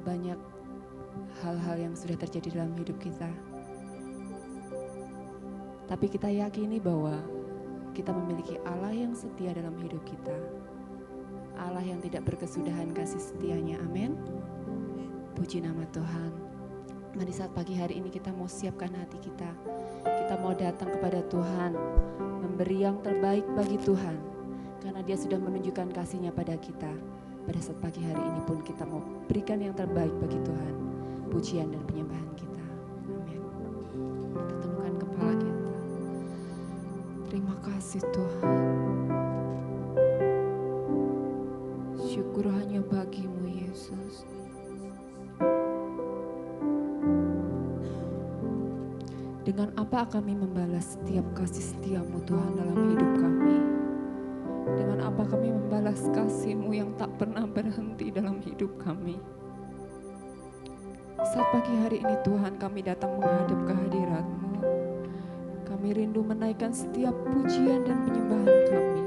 banyak hal-hal yang sudah terjadi dalam hidup kita. Tapi kita yakini bahwa kita memiliki Allah yang setia dalam hidup kita. Allah yang tidak berkesudahan kasih setianya, amin. Puji nama Tuhan. Mari saat pagi hari ini kita mau siapkan hati kita. Kita mau datang kepada Tuhan, memberi yang terbaik bagi Tuhan. Karena Dia sudah menunjukkan kasih-Nya pada kita. Pada saat pagi hari ini pun kita mau berikan yang terbaik bagi Tuhan. Pujian dan penyembahan kita. Amin. Kita tundukkan kepala kita. Terima kasih Tuhan. Syukur hanya bagi-Mu Yesus. Dengan apa kami membalas setiap kasih setia-Mu Tuhan dalam hidup kami? Dengan apa kami membalas kasih-Mu yang tak pernah berhenti dalam hidup kami? Saat pagi hari ini Tuhan kami datang menghadap kehadirat-Mu. Kami rindu menaikkan setiap pujian dan penyembahan kami.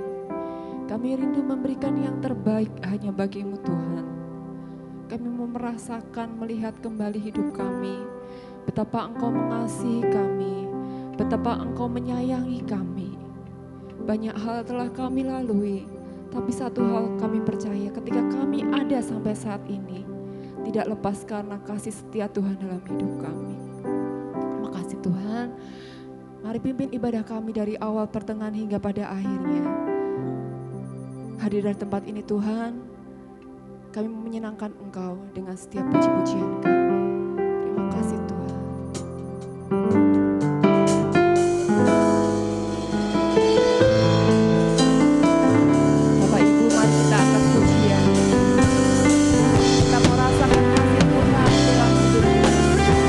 Kami rindu memberikan yang terbaik hanya bagi-Mu Tuhan. Kami mau merasakan melihat kembali hidup kami. Betapa Engkau mengasihi kami. Betapa Engkau menyayangi kami. Banyak hal telah kami lalui. Tapi satu hal kami percaya ketika kami ada sampai saat ini. Tidak lepas karena kasih setia Tuhan dalam hidup kami. Terima kasih Tuhan. Mari pimpin ibadah kami dari awal pertengahan hingga pada akhirnya. Hadir dari tempat ini Tuhan, kami menyenangkan Engkau dengan setiap puji-pujian kami. Terima kasih Tuhan. Bapak Ibu, mari kita angkat pujian. Kita mau rasakan kasih Tuhan dalam hidup kita.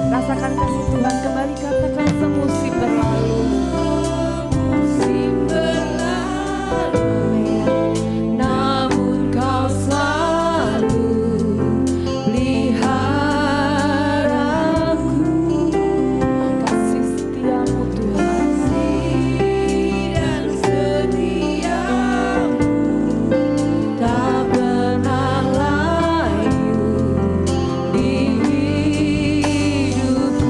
Rasakan kasih Tuhan, kembali katakan semusim berlalu. Musim berlalu, namun Kau selalu peliharaku. Kasih setiamu Tuhan, kasih dan setiamu tak pernah layu di hidupku.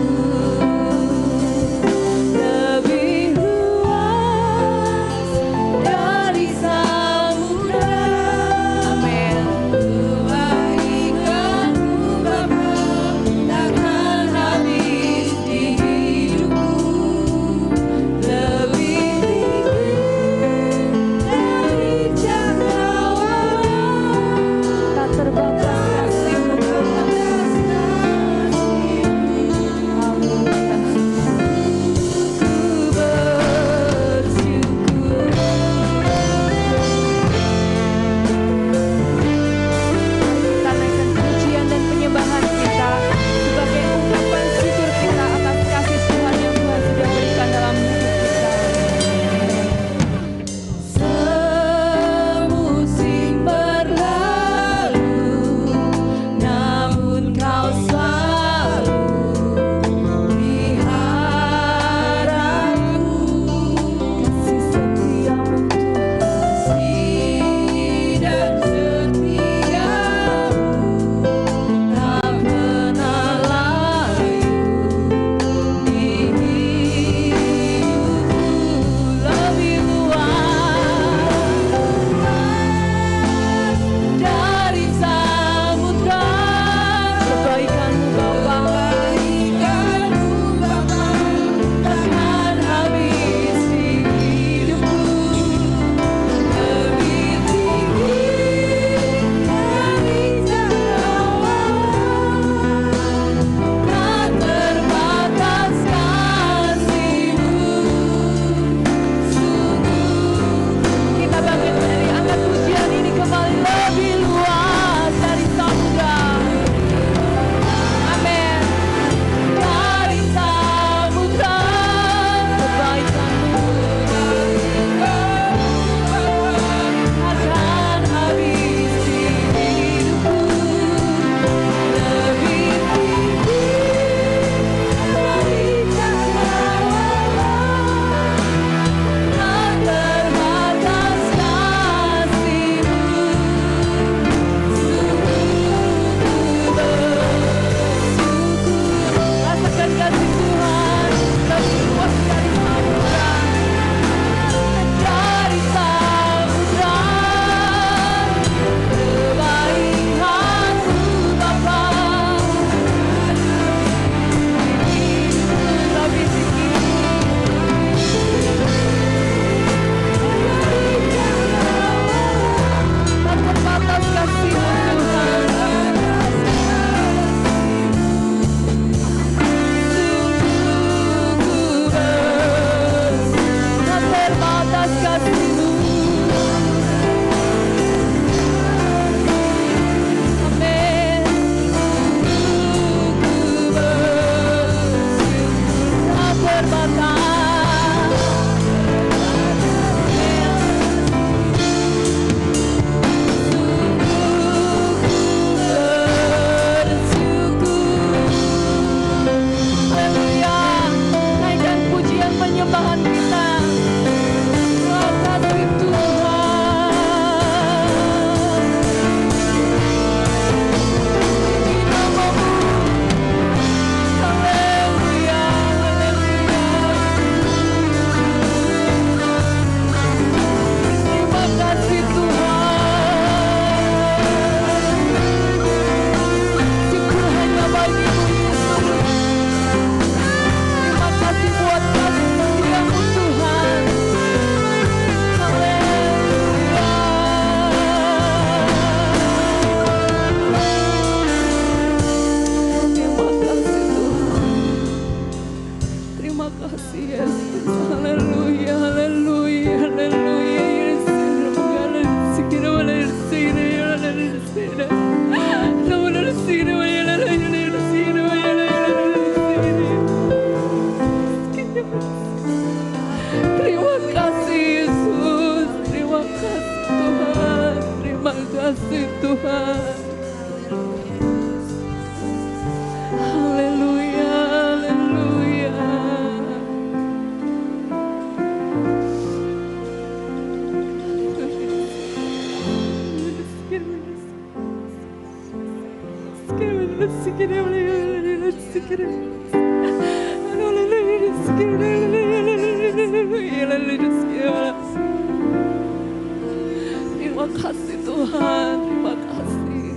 Terima kasih Tuhan, terima kasih.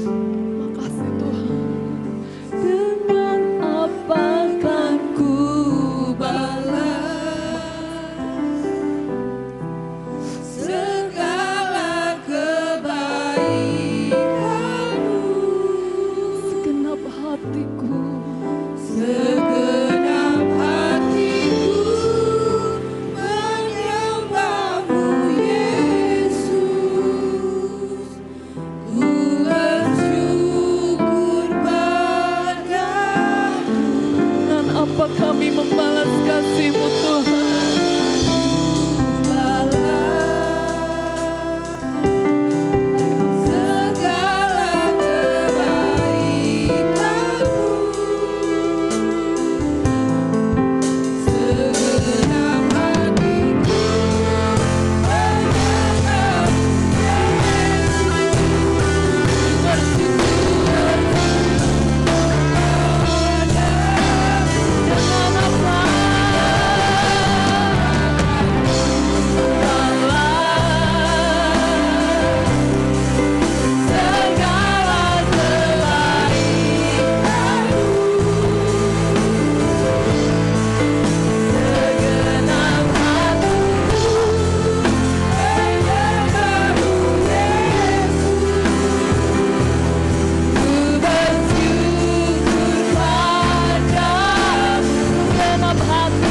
Terima kasih Tuhan. Dengan apa kan ku balas segala kebaikan-Mu. Segenap hatiku, segenap hatiku menyembah-Mu Yesus. Ku bersyukur padamu. Dan apa kami membalas kasih-Mu Tuhan? Balas segala kebaikan-Mu. Segenap hatiku menyembah-Mu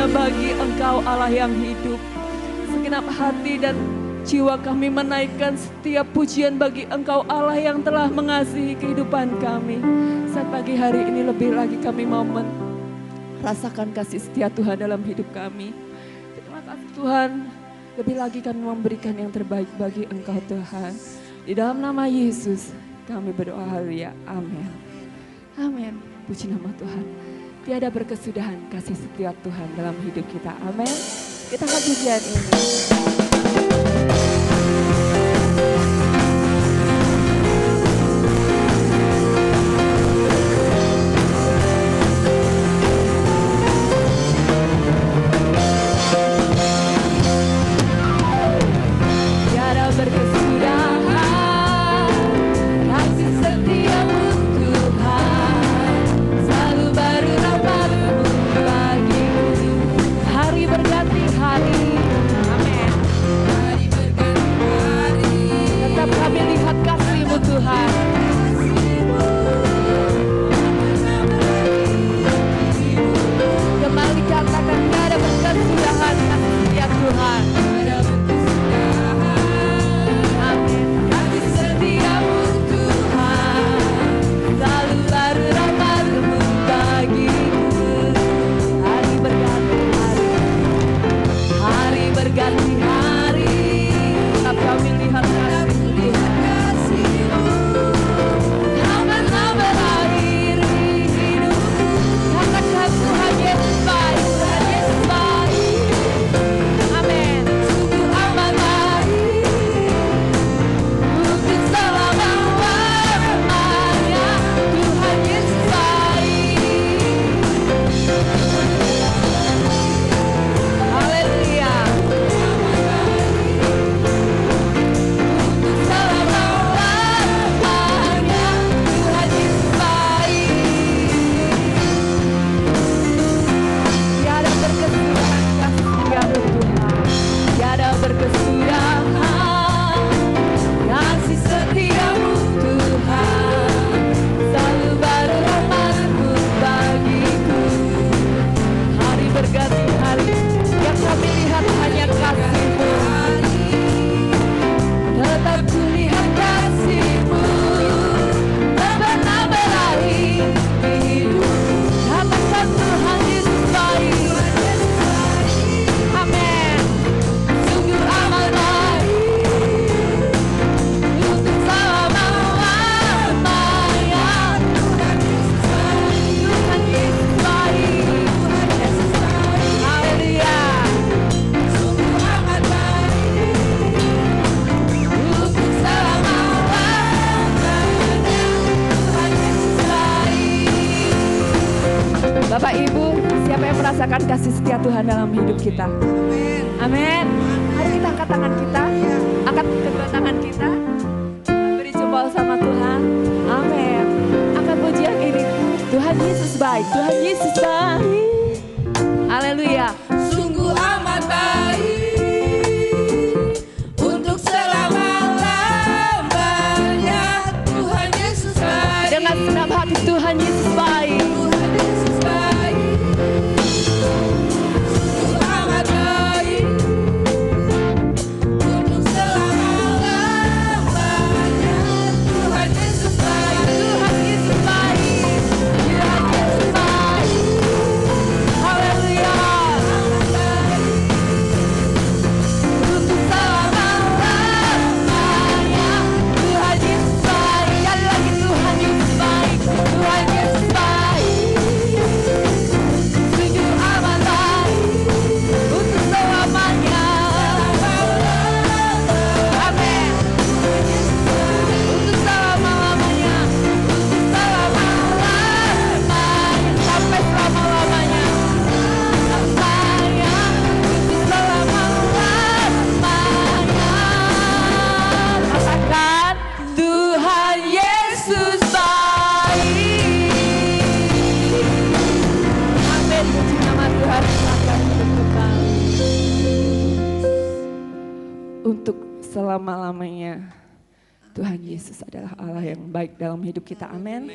bagi Engkau Allah yang hidup. Segenap hati dan jiwa kami menaikkan setiap pujian bagi Engkau Allah yang telah mengasihi kehidupan kami. Saat pagi hari ini lebih lagi kami mau merasakan kasih setia Tuhan dalam hidup kami. Terima kasih Tuhan, lebih lagi kami memberikan yang terbaik bagi Engkau Tuhan. Di dalam nama Yesus kami berdoa, haleluya, amin. Amin, puji nama Tuhan. Tiada berkesudahan kasih setia Tuhan dalam hidup kita. Amin. Kita akan pujian ini. Tiada berkesudahan kasih setiamu Tuhan, selalu baru bagiku, hari berganti hari. Amin. Bapak Ibu, siapa yang merasakan kasih setia Tuhan dalam hidup kita? Amin. Mari kita angkat tangan kita, angkat kedua tangan kita, beri jempol sama Tuhan. Amin. Angkat pujian ini, Tuhan Yesus baik, Tuhan Yesus baik. Haleluya. Sungguh amat baik untuk selama-lamanya. Tuhan Yesus baik. Dengan senang hati Tuhan Yesus baik. Tuhan Yesus baik. Sungguh amat baik untuk selama-lamanya. Tuhan Yesus baik. Tuhan Yesus baik. Tuhan Yesus baik. Haleluya. Untuk selama-lamanya Tuhan Yesus baik. Sekali lagi Tuhan Yesus baik. Tuhan Yesus baik. Sungguh amat baik untuk selamanya. Amin. Untuk selama-lamanya. Untuk selama-lamanya. Sampai selama-lamanya. Saya untuk selama-lamanya. Katakan Tuhan Yesus baik. Amin. Puji nama Tuhan. Silakan duduk kembali. Untuk selama-lamanya Tuhan Yesus adalah Allah yang baik dalam hidup kita. Amin.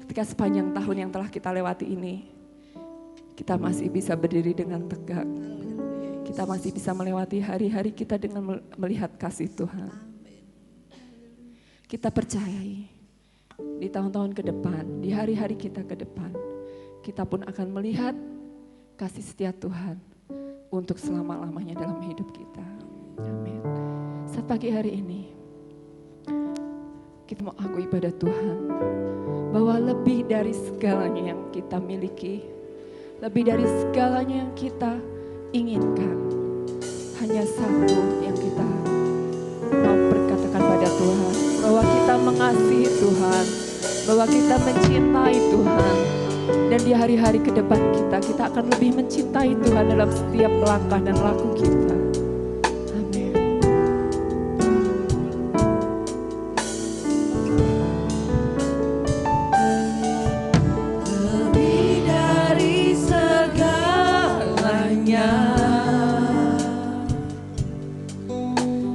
Ketika sepanjang tahun yang telah kita lewati ini, kita masih bisa berdiri dengan tegak. Kita masih bisa melewati hari-hari kita dengan melihat kasih Tuhan. Kita percayai di tahun-tahun ke depan, di hari-hari kita ke depan, kita pun akan melihat kasih setia Tuhan untuk selama-lamanya dalam hidup kita. Amin. Saat pagi hari ini, kita mau akui pada Tuhan bahwa lebih dari segalanya yang kita miliki, lebih dari segalanya yang kita inginkan, hanya satu yang kita mau berkatakan pada Tuhan, bahwa kita mengasihi Tuhan, bahwa kita mencintai Tuhan, dan di hari-hari ke depan kita akan lebih mencintai Tuhan dalam setiap langkah dan laku kita. Amin. Lebih dari segalanya,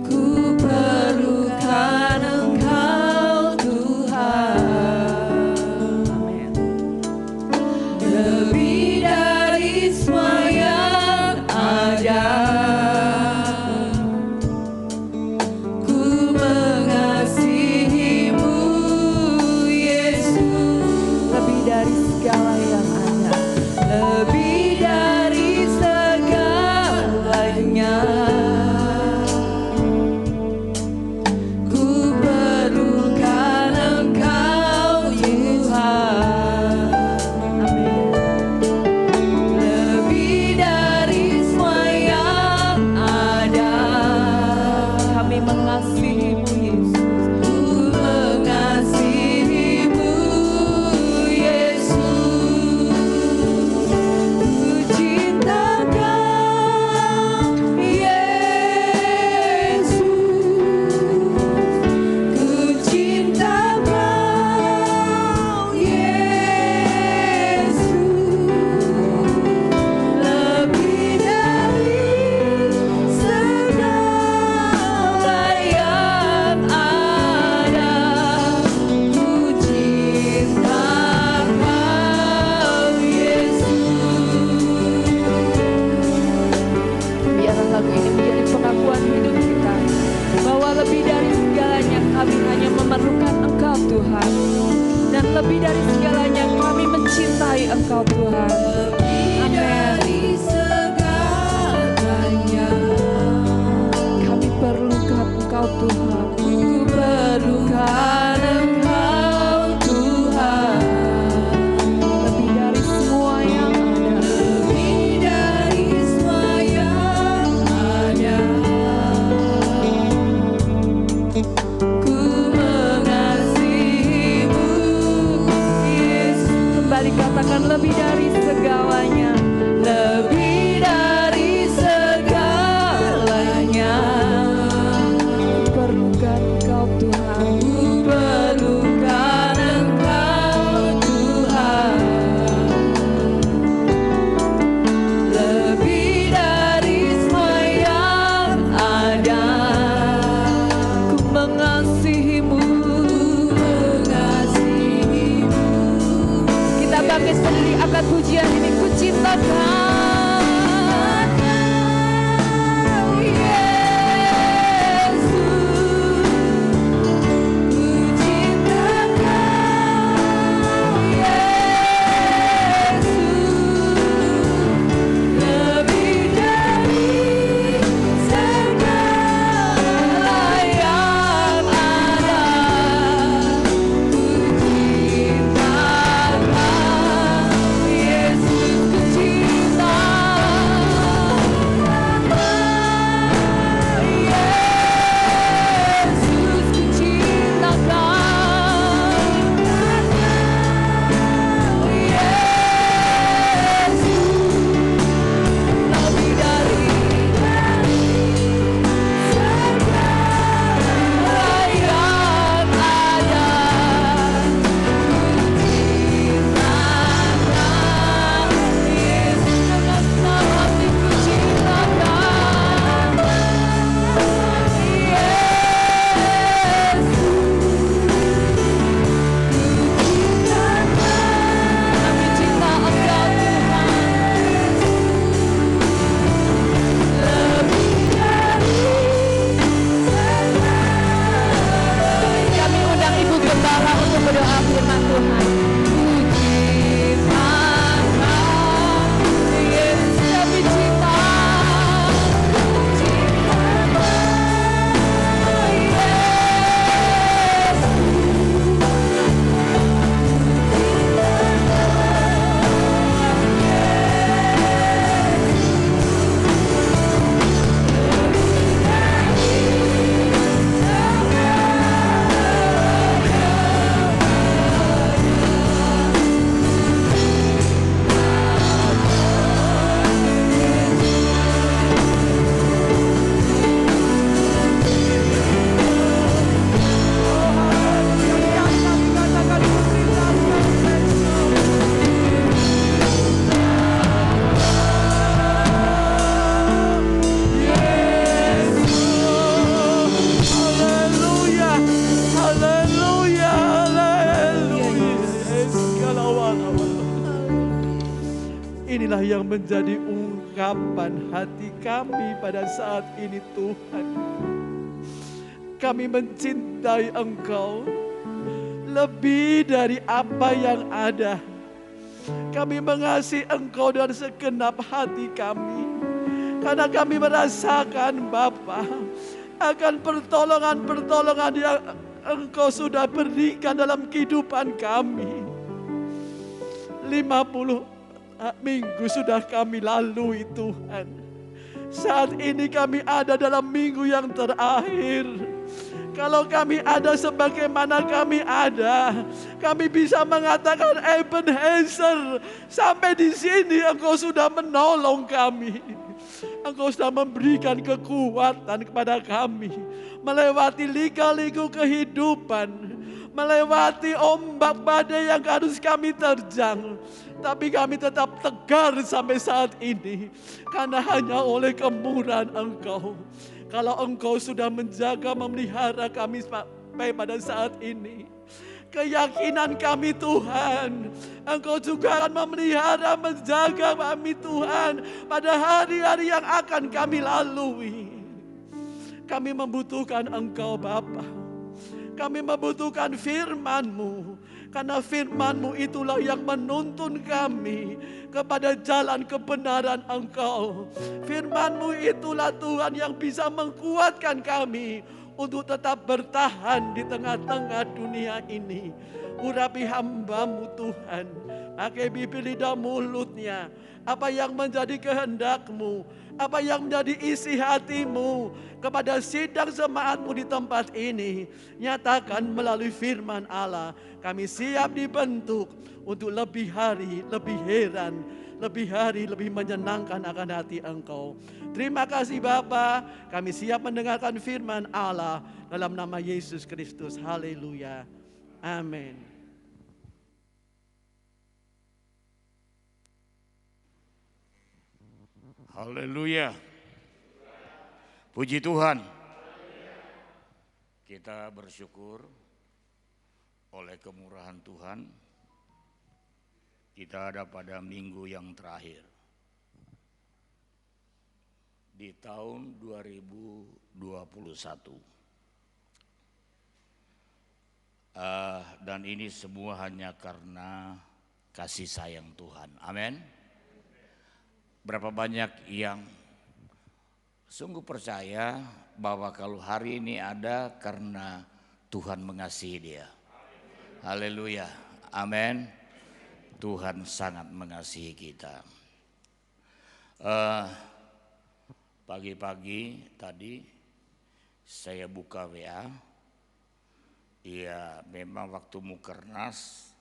ku perlukan Engkau Tuhan. Amin. Lebih dari semua yang ada, ku mengasihimu Yesus. Lebih dari segala yang ada. Lebih dari segalanya, ku perlukan Engkau Tuhan. Amin. Lebih dari semua yang ada, Kami mengasihimu Yesus. ku mengasihimu Yesus. Ku cinta Kau Yesus. Ku cinta Kau Yesus. Lebih dari segala yang ada, ku cinta Kau Yesus. Biarlah lagu ini menjadi pengakuan hidup kita, bahwa lebih dari segalanya kami hanya memerlukan Engkau Tuhan, dan lebih dari segalanya kami mencintai Engkau Tuhan. Amin. Dari segalanya, Kami perlukan Engkau Tuhan. ku perlukan Engkau Tuhan. Lebih dari semua yang ada. Lebih dari semua yang ada, ku mengasihimu Yesus. katakan lebih dari segalanya. lebih dari segalanya. Perlukan Engkau Tuhan. Ku perlukan Engkau Tuhan. Lebih dari semua yang ada. Ku mengasihimu. Kita bangkit berdiri angkat pujian ini. Ku cintakan. Inilah yang menjadi ungkapan hati kami pada saat ini Tuhan. Kami mencintai Engkau lebih dari apa yang ada. Kami mengasihi Engkau dengan segenap hati kami. Karena kami merasakan Bapa akan pertolongan-pertolongan yang Engkau sudah berikan dalam kehidupan kami. 50 minggu sudah kami lalui Tuhan. Saat ini kami ada dalam minggu yang terakhir. Kalau kami ada sebagaimana kami ada, kami bisa mengatakan Ebenezer, sampai di sini Engkau sudah menolong kami. Engkau sudah memberikan kekuatan kepada kami melewati lika-liku kehidupan, melewati ombak badai yang harus kami terjang. Tapi kami tetap tegar sampai saat ini. Karena hanya oleh kemurahan Engkau. Kalau Engkau sudah menjaga, memelihara kami sampai pada saat ini. Keyakinan kami Tuhan, Engkau juga akan memelihara, menjaga kami Tuhan. Pada hari-hari yang akan kami lalui. Kami membutuhkan Engkau Bapa. Kami membutuhkan firman-Mu. Karena firman-Mu itulah yang menuntun kami kepada jalan kebenaran Engkau. Firman-Mu itulah Tuhan yang bisa menguatkan kami untuk tetap bertahan di tengah-tengah dunia ini. Urapi hamba-Mu Tuhan, pakai bibir lidah mulutnya, apa yang menjadi kehendak-Mu, apa yang menjadi isi hati-Mu kepada sidang jemaat-Mu di tempat ini. Nyatakan melalui firman Allah, kami siap dibentuk untuk lebih hari, lebih heran, lebih hari, lebih menyenangkan akan hati Engkau. Terima kasih Bapa, kami siap mendengarkan firman Allah dalam nama Yesus Kristus. Haleluya. Amin. Haleluya. Puji Tuhan. Kita bersyukur oleh kemurahan Tuhan. Kita ada pada minggu yang terakhir di tahun 2021. Dan ini semua hanya karena kasih sayang Tuhan. Amin. Berapa banyak yang sungguh percaya bahwa kalau hari ini ada karena Tuhan mengasihi dia. Haleluya. Amin. Tuhan sangat mengasihi kita. Pagi-pagi tadi saya buka WA. Ya memang waktu Mukernas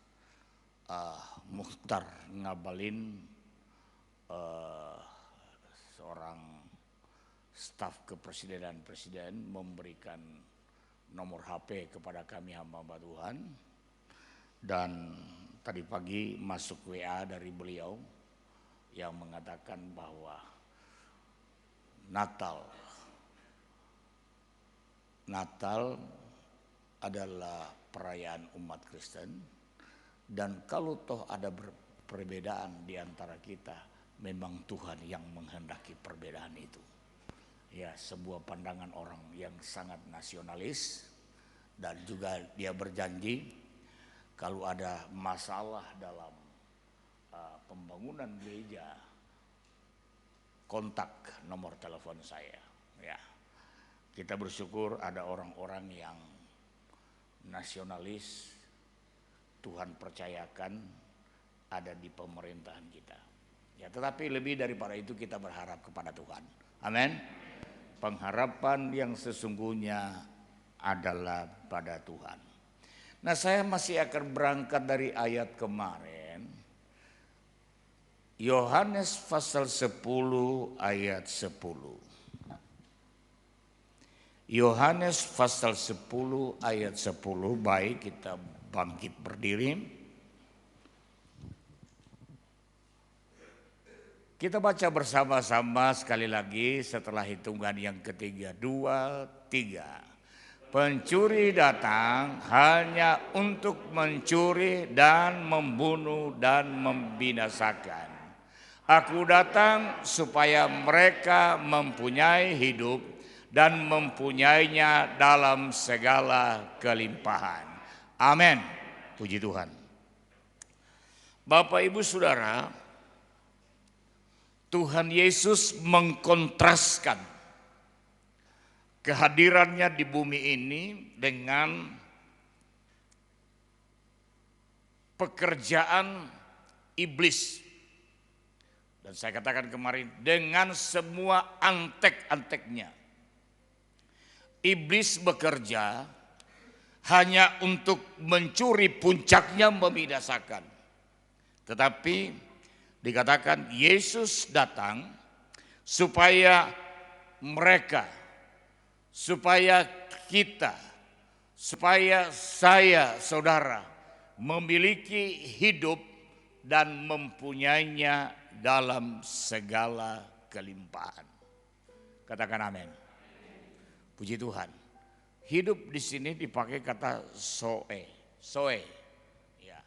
Mukhtar ngabalin seorang staf kepresidenan presiden memberikan nomor HP kepada kami hamba Tuhan, dan tadi pagi masuk WA dari beliau yang mengatakan bahwa Natal adalah perayaan umat Kristen, dan kalau toh ada perbedaan di antara kita, memang Tuhan yang menghendaki perbedaan itu. Ya, sebuah pandangan orang yang sangat nasionalis, dan juga dia berjanji kalau ada masalah dalam pembangunan gereja, kontak nomor telepon saya. Ya, kita bersyukur ada orang-orang yang nasionalis, Tuhan percayakan ada di pemerintahan kita. Ya, tetapi lebih daripada itu kita berharap kepada Tuhan. Amin. Pengharapan yang sesungguhnya adalah pada Tuhan. Nah, saya masih akan berangkat dari ayat kemarin. Yohanes pasal 10 ayat 10. Yohanes pasal 10 ayat 10. Baik, kita bangkit berdiri. Kita baca bersama-sama sekali lagi setelah hitungan yang ketiga. 2, 3. Pencuri datang hanya untuk mencuri dan membunuh dan membinasakan. Aku datang supaya mereka mempunyai hidup dan mempunyainya dalam segala kelimpahan. Amin. Puji Tuhan. Bapak, Ibu, Saudara, Tuhan Yesus mengkontraskan kehadirannya di bumi ini dengan pekerjaan iblis. Dan saya katakan kemarin, dengan semua antek-anteknya. Iblis bekerja hanya untuk mencuri, puncaknya membinasakan. Tetapi dikatakan Yesus datang supaya mereka, supaya kita, supaya saya, saudara, memiliki hidup dan mempunyainya dalam segala kelimpahan. Katakan amin. Puji Tuhan. Hidup di sini dipakai kata soe. Ya.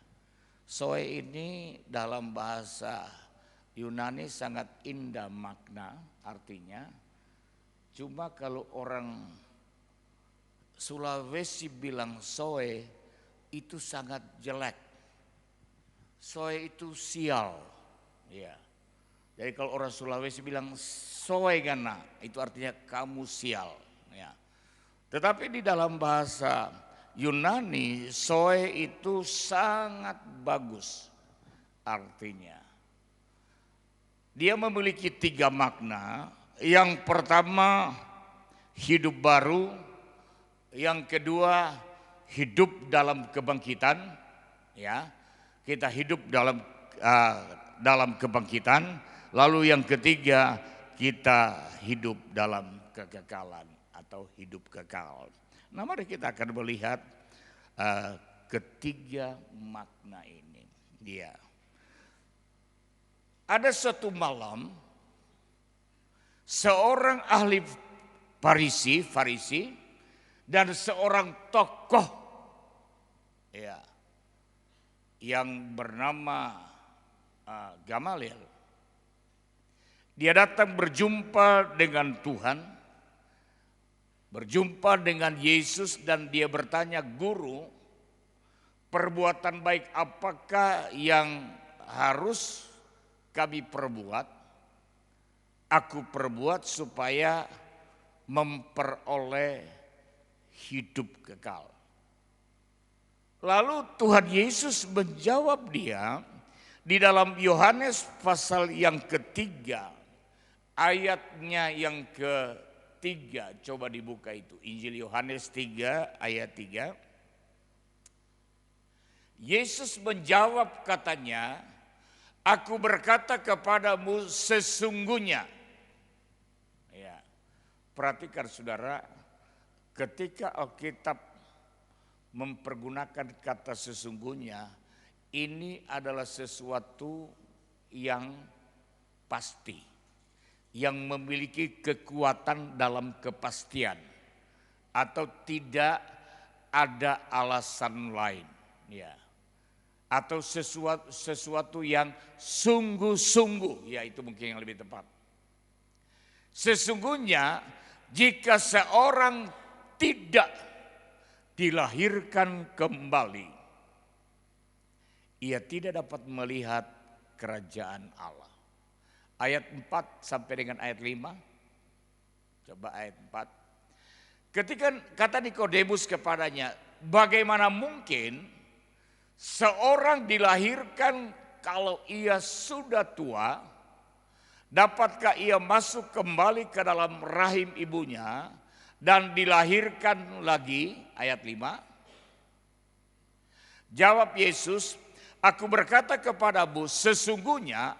Soe ini dalam bahasa Yunani sangat indah makna artinya. Cuma kalau orang Sulawesi bilang soe itu sangat jelek. Soe itu sial. Ya. Jadi kalau orang Sulawesi bilang soe gana, itu artinya kamu sial. Ya. Tetapi di dalam bahasa Yunani, zoe itu sangat bagus artinya. Dia memiliki 3 makna. Yang pertama, hidup baru. Yang kedua, hidup dalam kebangkitan. Ya, kita hidup dalam kebangkitan. Lalu yang ketiga, kita hidup dalam kekekalan atau hidup kekal. Nah, mari kita akan melihat ketiga makna ini. Dia ada suatu malam seorang ahli Farisi dan seorang tokoh ya yang bernama Gamaliel. Dia datang berjumpa dengan Tuhan, berjumpa dengan Yesus, dan dia bertanya, "Guru, perbuatan baik apakah yang harus kami perbuat? Aku perbuat supaya memperoleh hidup kekal." Lalu Tuhan Yesus menjawab dia di dalam Yohanes pasal yang ketiga, ayatnya yang ketiga. Coba dibuka itu, Injil Yohanes 3 ayat 3. Yesus menjawab katanya, "Aku berkata kepadamu sesungguhnya." Ya, perhatikan saudara, ketika Alkitab mempergunakan kata sesungguhnya, ini adalah sesuatu yang pasti, yang memiliki kekuatan dalam kepastian, atau tidak ada alasan lain, ya. Atau sesuatu yang sungguh-sungguh, ya itu mungkin yang lebih tepat. Sesungguhnya jika seorang tidak dilahirkan kembali, ia tidak dapat melihat kerajaan Allah. Ayat 4 sampai dengan ayat 5. Coba ayat 4. Ketika kata Nikodemus kepadanya, "Bagaimana mungkin seorang dilahirkan kalau ia sudah tua? Dapatkah ia masuk kembali ke dalam rahim ibunya dan dilahirkan lagi?" Ayat 5. Jawab Yesus, "Aku berkata kepadamu, sesungguhnya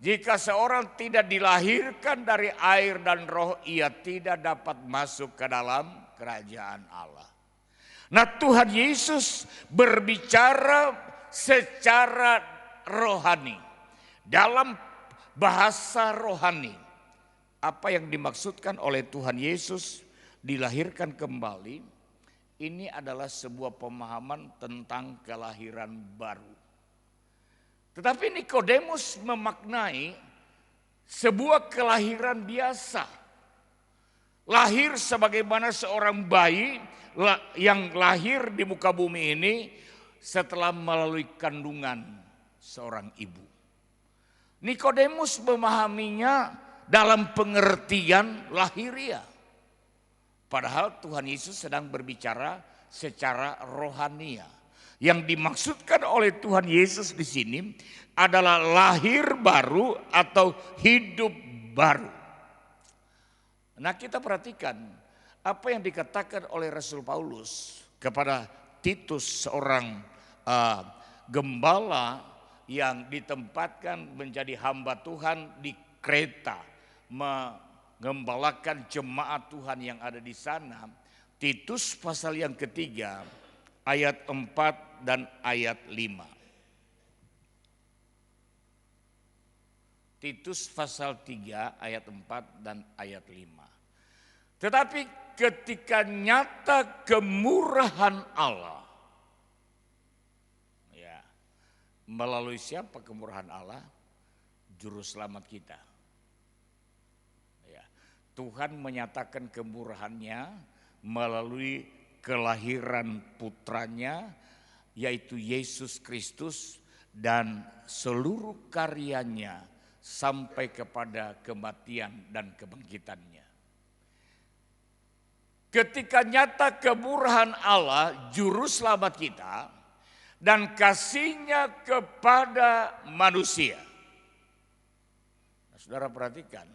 jika seorang tidak dilahirkan dari air dan roh, ia tidak dapat masuk ke dalam kerajaan Allah." Nah, Tuhan Yesus berbicara secara rohani, dalam bahasa rohani. Apa yang dimaksudkan oleh Tuhan Yesus dilahirkan kembali, ini adalah sebuah pemahaman tentang kelahiran baru. Tetapi Nikodemus memaknai sebuah kelahiran biasa. Lahir sebagaimana seorang bayi yang lahir di muka bumi ini setelah melalui kandungan seorang ibu. Nikodemus memahaminya dalam pengertian lahiriah. Padahal Tuhan Yesus sedang berbicara secara rohania. Yang dimaksudkan oleh Tuhan Yesus di sini adalah lahir baru atau hidup baru. Nah, kita perhatikan apa yang dikatakan oleh Rasul Paulus kepada Titus, seorang gembala yang ditempatkan menjadi hamba Tuhan di Kreta, mengembalakan jemaat Tuhan yang ada di sana. Titus pasal yang ketiga ayat 4 dan ayat 5. Titus pasal 3 ayat 4 dan ayat 5. Tetapi ketika nyata kemurahan Allah, ya, melalui siapa kemurahan Allah? Juru selamat kita. Tuhan menyatakan kemurahannya melalui kelahiran putranya, yaitu Yesus Kristus, dan seluruh karyanya sampai kepada kematian dan kebangkitannya. ketika nyata kemurahan Allah, juru selamat kita, dan kasih-Nya kepada manusia. Nah, saudara perhatikan,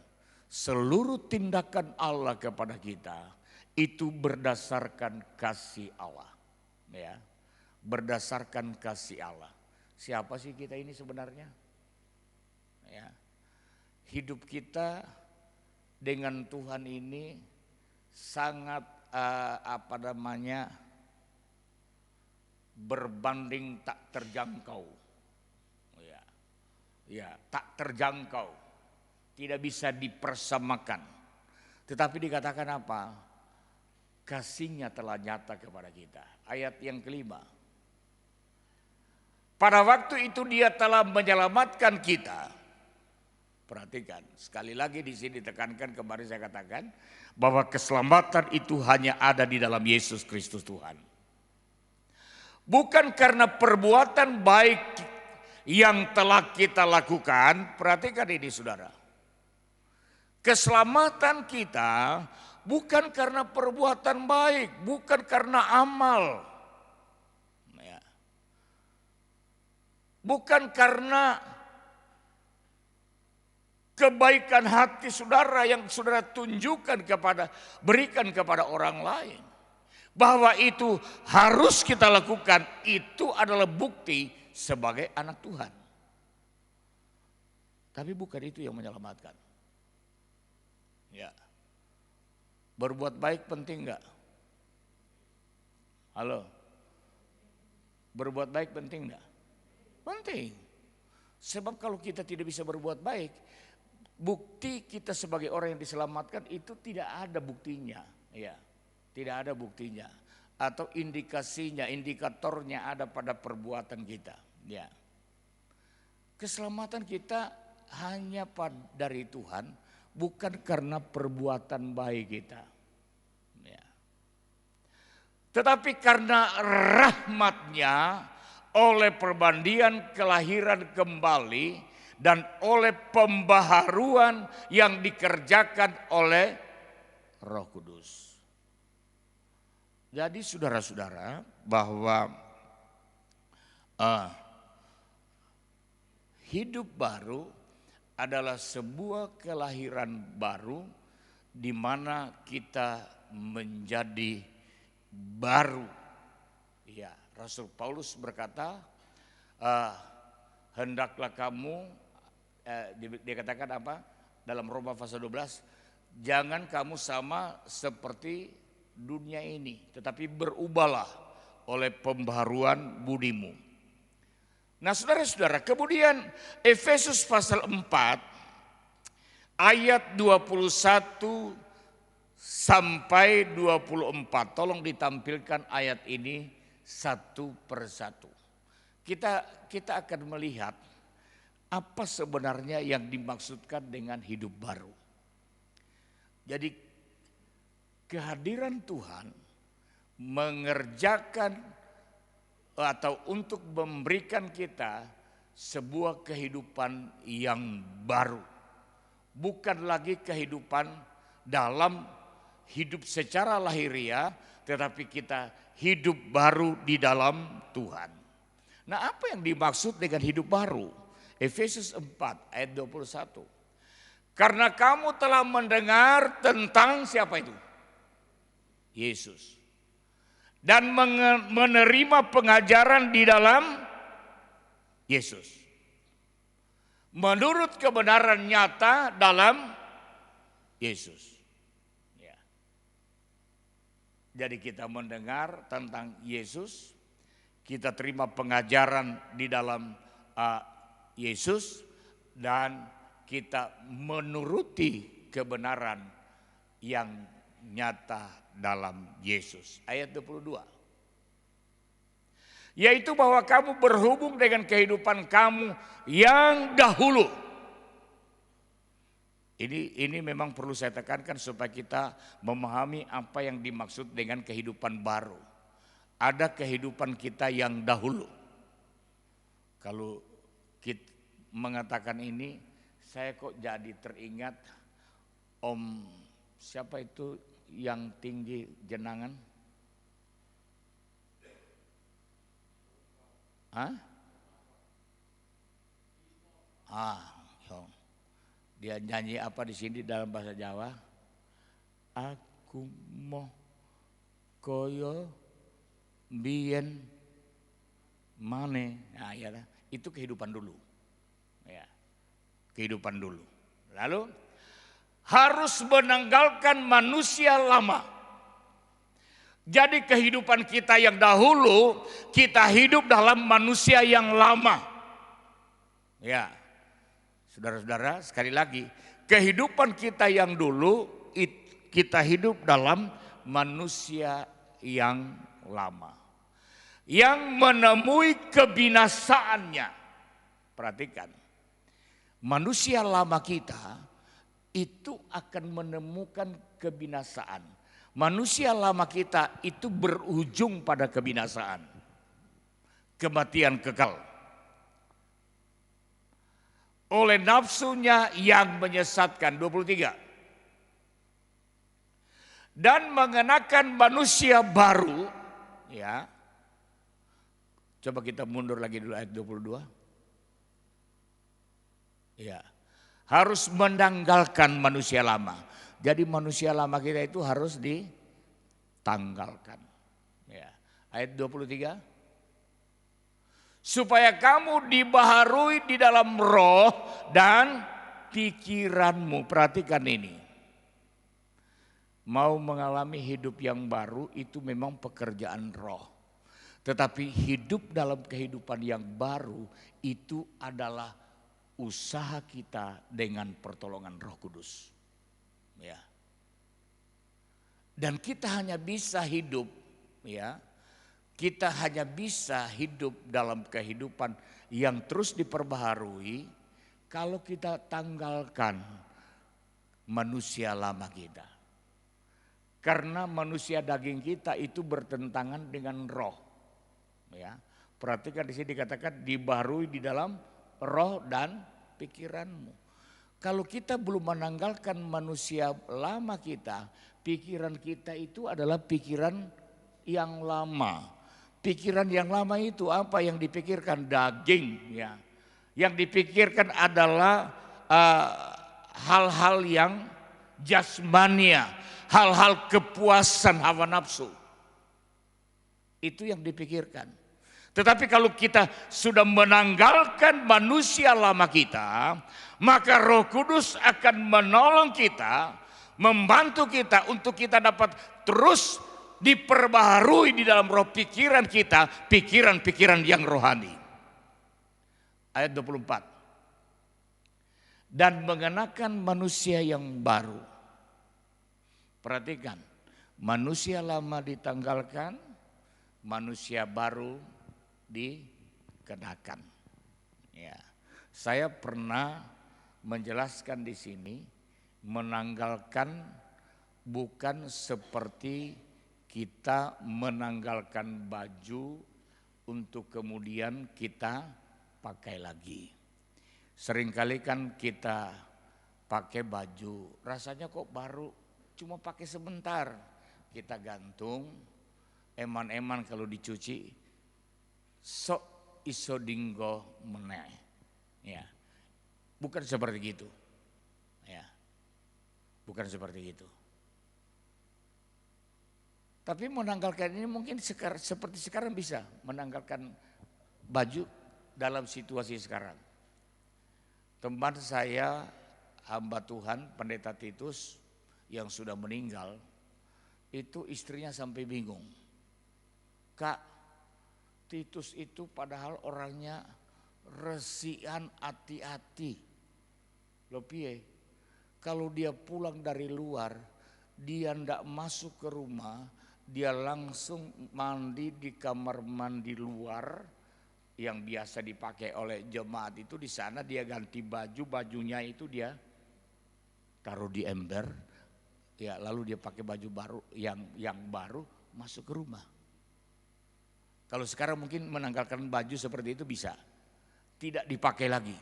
seluruh tindakan Allah kepada kita itu berdasarkan kasih Allah. Ya, berdasarkan kasih Allah. Siapa sih kita ini sebenarnya? Ya, hidup kita dengan Tuhan ini sangat berbanding tak terjangkau. Ya, tak terjangkau. Tidak bisa dipersamakan. Tetapi dikatakan apa? Kasih-Nya telah nyata kepada kita. Ayat yang kelima. Pada waktu itu Dia telah menyelamatkan kita. Perhatikan, sekali lagi di sini ditekankan, kemarin saya katakan bahwa keselamatan itu hanya ada di dalam Yesus Kristus Tuhan. Bukan karena perbuatan baik yang telah kita lakukan. Perhatikan ini saudara. Keselamatan kita bukan karena perbuatan baik, bukan karena amal. Ya. Bukan karena kebaikan hati saudara yang saudara tunjukkan berikan kepada orang lain. Bahwa itu harus kita lakukan, itu adalah bukti sebagai anak Tuhan. Tapi bukan itu yang menyelamatkan. Ya. Berbuat baik penting enggak? Halo? Berbuat baik penting enggak? Penting. Sebab kalau kita tidak bisa berbuat baik, bukti kita sebagai orang yang diselamatkan itu tidak ada buktinya, ya, tidak ada buktinya, atau indikasinya, indikatornya ada pada perbuatan kita, ya. Keselamatan kita hanya dari Tuhan, bukan karena perbuatan baik kita, ya. Tetapi karena rahmat-Nya oleh perbandingan kelahiran kembali dan oleh pembaharuan yang dikerjakan oleh Roh Kudus. Jadi saudara-saudara, bahwa hidup baru adalah sebuah kelahiran baru di mana kita menjadi baru. Ya, Rasul Paulus berkata, hendaklah kamu, dia katakan apa? Dalam Roma pasal 12, jangan kamu sama seperti dunia ini, tetapi berubahlah oleh pembaharuan budimu. Nah saudara-saudara, kemudian Efesus pasal 4 ayat 21 sampai 24. Tolong ditampilkan ayat ini satu persatu. Kita akan melihat apa sebenarnya yang dimaksudkan dengan hidup baru. Jadi kehadiran Tuhan mengerjakan atau untuk memberikan kita sebuah kehidupan yang baru. Bukan lagi kehidupan dalam hidup secara lahiriah, tetapi kita hidup baru di dalam Tuhan. Nah, apa yang dimaksud dengan hidup baru? Efesus 4 ayat 21. Karena kamu telah mendengar tentang siapa itu? Yesus. Dan menerima pengajaran di dalam Yesus. Menurut kebenaran nyata dalam Yesus. Ya. Jadi kita mendengar tentang Yesus, kita terima pengajaran di dalam Yesus, dan kita menuruti kebenaran yang nyata dalam Yesus. Ayat 22. Yaitu bahwa kamu berhubung dengan kehidupan kamu yang dahulu. Ini memang perlu saya tekankan supaya kita memahami apa yang dimaksud dengan kehidupan baru. Ada kehidupan kita yang dahulu. Kalau kita mengatakan ini, saya kok jadi teringat siapa itu yang tinggi jenangan? Hah? Dia nyanyi apa di sini dalam bahasa Jawa? Aku mau koyo bien mane. Nah, ya, itu kehidupan dulu. Ya, kehidupan dulu. Lalu harus menanggalkan manusia lama. Jadi kehidupan kita yang dahulu, kita hidup dalam manusia yang lama. Ya, saudara-saudara, sekali lagi, kehidupan kita yang dulu, kita hidup dalam manusia yang lama. Yang menemui kebinasaannya. Perhatikan, manusia lama kita itu akan menemukan kebinasaan. Manusia lama kita itu berujung pada kebinasaan. Kematian kekal. Oleh nafsunya yang menyesatkan. 23. Dan mengenakan manusia baru. Ya. Coba kita mundur lagi dulu ayat 22. Ya. Harus menanggalkan manusia lama. Jadi manusia lama kita itu harus ditanggalkan. Ya. Ayat 23. Supaya kamu dibaharui di dalam roh dan pikiranmu. Perhatikan ini. Mau mengalami hidup yang baru itu memang pekerjaan roh. Tetapi hidup dalam kehidupan yang baru itu adalah usaha kita dengan pertolongan Roh Kudus. Ya. Dan kita hanya bisa hidup, ya. Kita hanya bisa hidup dalam kehidupan yang terus diperbaharui kalau kita tanggalkan manusia lama kita. Karena manusia daging kita itu bertentangan dengan roh. Ya. Perhatikan di sini dikatakan dibaharui di dalam roh dan pikiranmu. Kalau kita belum menanggalkan manusia lama kita, pikiran kita itu adalah pikiran yang lama. Pikiran yang lama itu apa yang dipikirkan? Daging, ya. Yang dipikirkan adalah hal-hal yang jasmania, hal-hal kepuasan hawa nafsu. Itu yang dipikirkan. Tetapi kalau kita sudah menanggalkan manusia lama kita, maka Roh Kudus akan menolong kita, membantu kita untuk kita dapat terus diperbaharui di dalam roh pikiran kita, pikiran-pikiran yang rohani. Ayat 24. Dan mengenakan manusia yang baru. Perhatikan, manusia lama ditanggalkan, manusia baru dikenakan. Ya, saya pernah menjelaskan di sini, menanggalkan bukan seperti kita menanggalkan baju untuk kemudian kita pakai lagi. Seringkali kan kita pakai baju, rasanya kok baru, cuma pakai sebentar. Kita gantung, eman-eman kalau dicuci, sok iso dinggo meneh. Ya. Bukan seperti itu. Ya. Bukan seperti itu. Tapi menanggalkan ini mungkin seperti sekarang bisa menanggalkan baju dalam situasi sekarang. Teman saya, hamba Tuhan, Pendeta Titus yang sudah meninggal, itu istrinya sampai bingung. Kak, Titus itu padahal orangnya resian, hati-hati. Loh piye? Kalau dia pulang dari luar, dia ndak masuk ke rumah, dia langsung mandi di kamar mandi luar yang biasa dipakai oleh jemaat itu. Di sana dia ganti baju, bajunya itu dia taruh di ember, ya lalu dia pakai baju baru yang baru masuk ke rumah. Kalau sekarang mungkin menanggalkan baju seperti itu bisa, tidak dipakai lagi.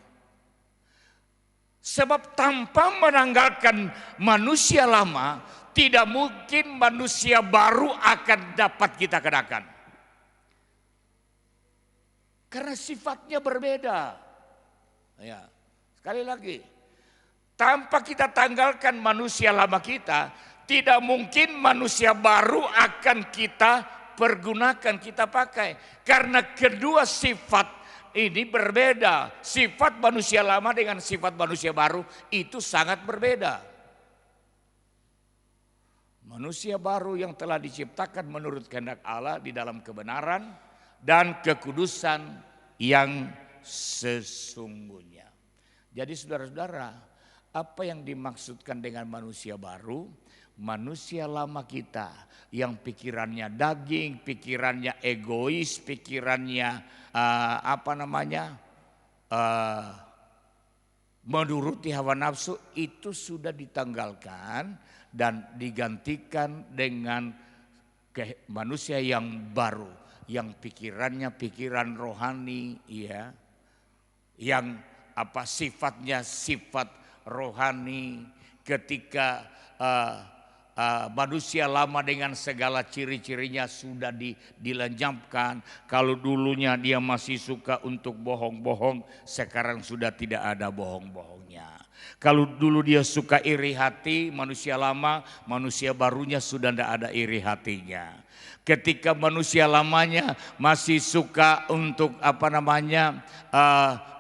Sebab tanpa menanggalkan manusia lama, tidak mungkin manusia baru akan dapat kita kenakan. Karena sifatnya berbeda. Ya, sekali lagi, tanpa kita tanggalkan manusia lama kita, tidak mungkin manusia baru akan kita pergunakan, kita pakai. Karena kedua sifat ini berbeda. Sifat manusia lama dengan sifat manusia baru itu sangat berbeda. Manusia baru yang telah diciptakan menurut kehendak Allah di dalam kebenaran dan kekudusan yang sesungguhnya. Jadi saudara-saudara, apa yang dimaksudkan dengan manusia baru? Manusia lama kita yang pikirannya daging, pikirannya egois, pikirannya menuruti hawa nafsu, itu sudah ditanggalkan dan digantikan dengan manusia yang baru, yang pikirannya pikiran rohani, ya, yang sifatnya sifat rohani. Ketika manusia lama dengan segala ciri-cirinya sudah dilenyapkan. Kalau dulunya dia masih suka untuk bohong-bohong, sekarang sudah tidak ada bohong-bohongnya. Kalau dulu dia suka iri hati, manusia lama, manusia barunya sudah tidak ada iri hatinya. Ketika manusia lamanya masih suka untuk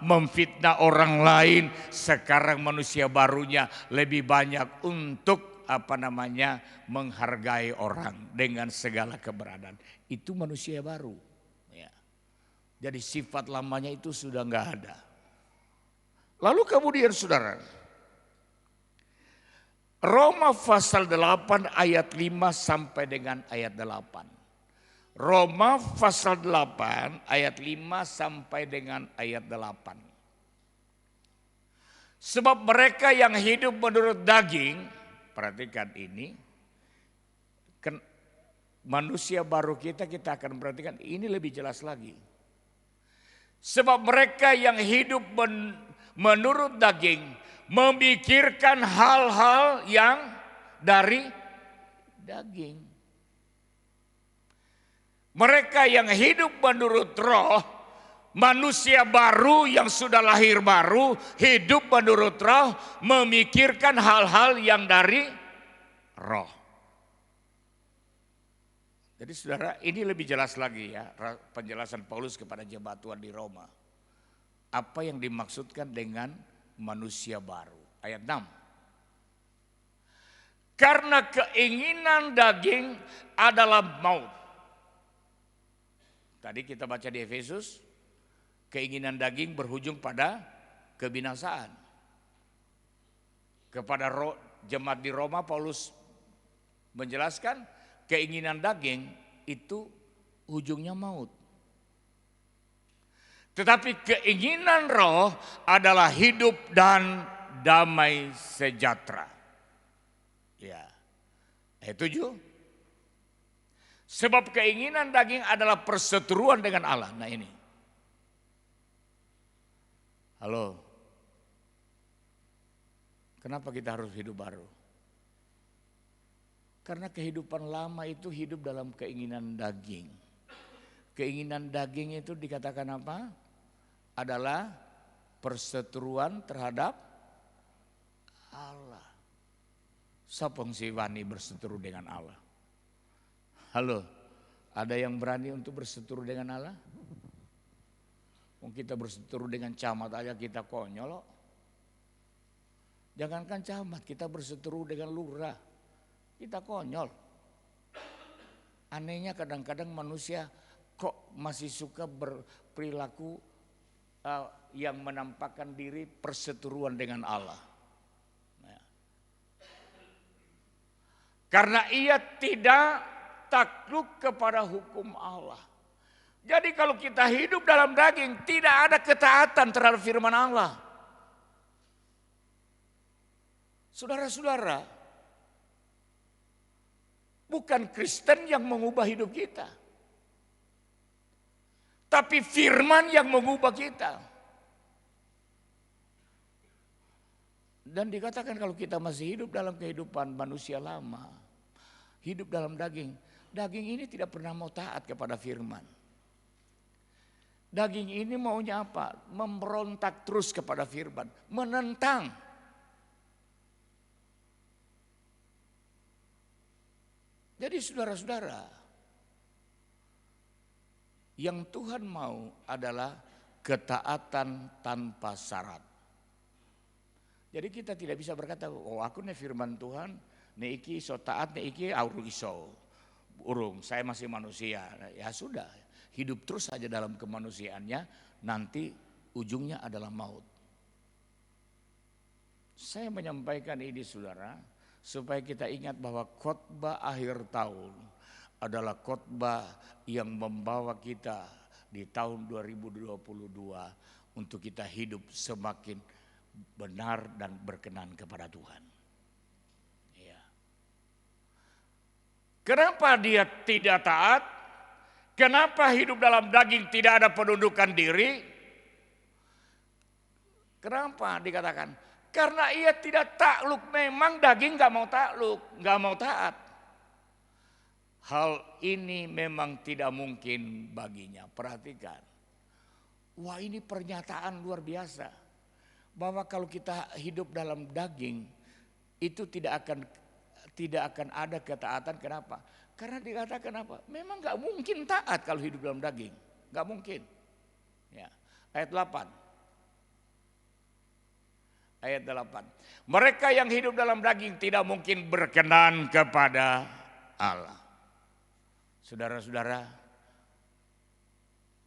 memfitnah orang lain, sekarang manusia barunya lebih banyak untuk menghargai orang dengan segala keberadaan. Itu manusia baru. Ya. Jadi sifat lamanya itu sudah nggak ada. Lalu kemudian saudara, Roma pasal 8 ayat 5 sampai dengan ayat 8. Roma pasal 8 ayat 5 sampai dengan ayat 8. Sebab mereka yang hidup menurut daging, perhatikan ini, manusia baru kita akan perhatikan ini lebih jelas lagi. Sebab mereka yang hidup menurut daging memikirkan hal-hal yang dari daging. Mereka yang hidup menurut roh, manusia baru yang sudah lahir baru, hidup menurut roh, memikirkan hal-hal yang dari roh. Jadi saudara, ini lebih jelas lagi ya penjelasan Paulus kepada jemaat Tuhan di Roma. Apa yang dimaksudkan dengan manusia baru? Ayat 6. Karena keinginan daging adalah maut. Tadi kita baca di Efesus, keinginan daging berujung pada kebinasaan. Kepada jemaat di Roma, Paulus menjelaskan keinginan daging itu ujungnya maut. Tetapi keinginan roh adalah hidup dan damai sejahtera. Ya. Ayat 7. Sebab keinginan daging adalah perseteruan dengan Allah. Nah ini. Halo. Kenapa kita harus hidup baru? Karena kehidupan lama itu hidup dalam keinginan daging. Keinginan daging itu dikatakan apa? Adalah perseteruan terhadap Allah. Sopong si wani berseteru dengan Allah. Halo, ada yang berani untuk berseteru dengan Allah? Kita berseteru dengan camat aja kita konyol. Jangankan camat, kita berseteru dengan lurah, kita konyol. Anehnya kadang-kadang manusia kok masih suka berperilaku yang menampakkan diri perseteruan dengan Allah. Nah, karena ia tidak takluk kepada hukum Allah. Jadi kalau kita hidup dalam daging, tidak ada ketaatan terhadap firman Allah. Saudara-saudara, bukan Kristen yang mengubah hidup kita, tapi firman yang mengubah kita. Dan dikatakan kalau kita masih hidup dalam kehidupan manusia lama, hidup dalam daging, daging ini tidak pernah mau taat kepada firman. Daging ini maunya apa? Memberontak terus kepada firman, menentang. Jadi saudara-saudara, yang Tuhan mau adalah ketaatan tanpa syarat. Jadi kita tidak bisa berkata, oh aku nih firman Tuhan, nih iki so taat, nih iki auru iso. Urung, saya masih manusia. Ya sudah, hidup terus saja dalam kemanusiaannya, nanti ujungnya adalah maut. Saya menyampaikan ini saudara, supaya kita ingat bahwa khotbah akhir tahun adalah khotbah yang membawa kita di tahun 2022 untuk kita hidup semakin benar dan berkenan kepada Tuhan. Ya. Kenapa dia tidak taat? Kenapa hidup dalam daging tidak ada penundukan diri? Kenapa dikatakan? Karena ia tidak takluk. Memang daging gak mau takluk, gak mau taat. Hal ini memang tidak mungkin baginya. Perhatikan. Wah, ini pernyataan luar biasa. Bahwa kalau kita hidup dalam daging itu tidak akan ada ketaatan. Kenapa? Karena dikatakan apa? Memang gak mungkin taat kalau hidup dalam daging. Gak mungkin. Ya. Ayat 8. Ayat 8. Mereka yang hidup dalam daging tidak mungkin berkenan kepada Allah. Saudara-saudara,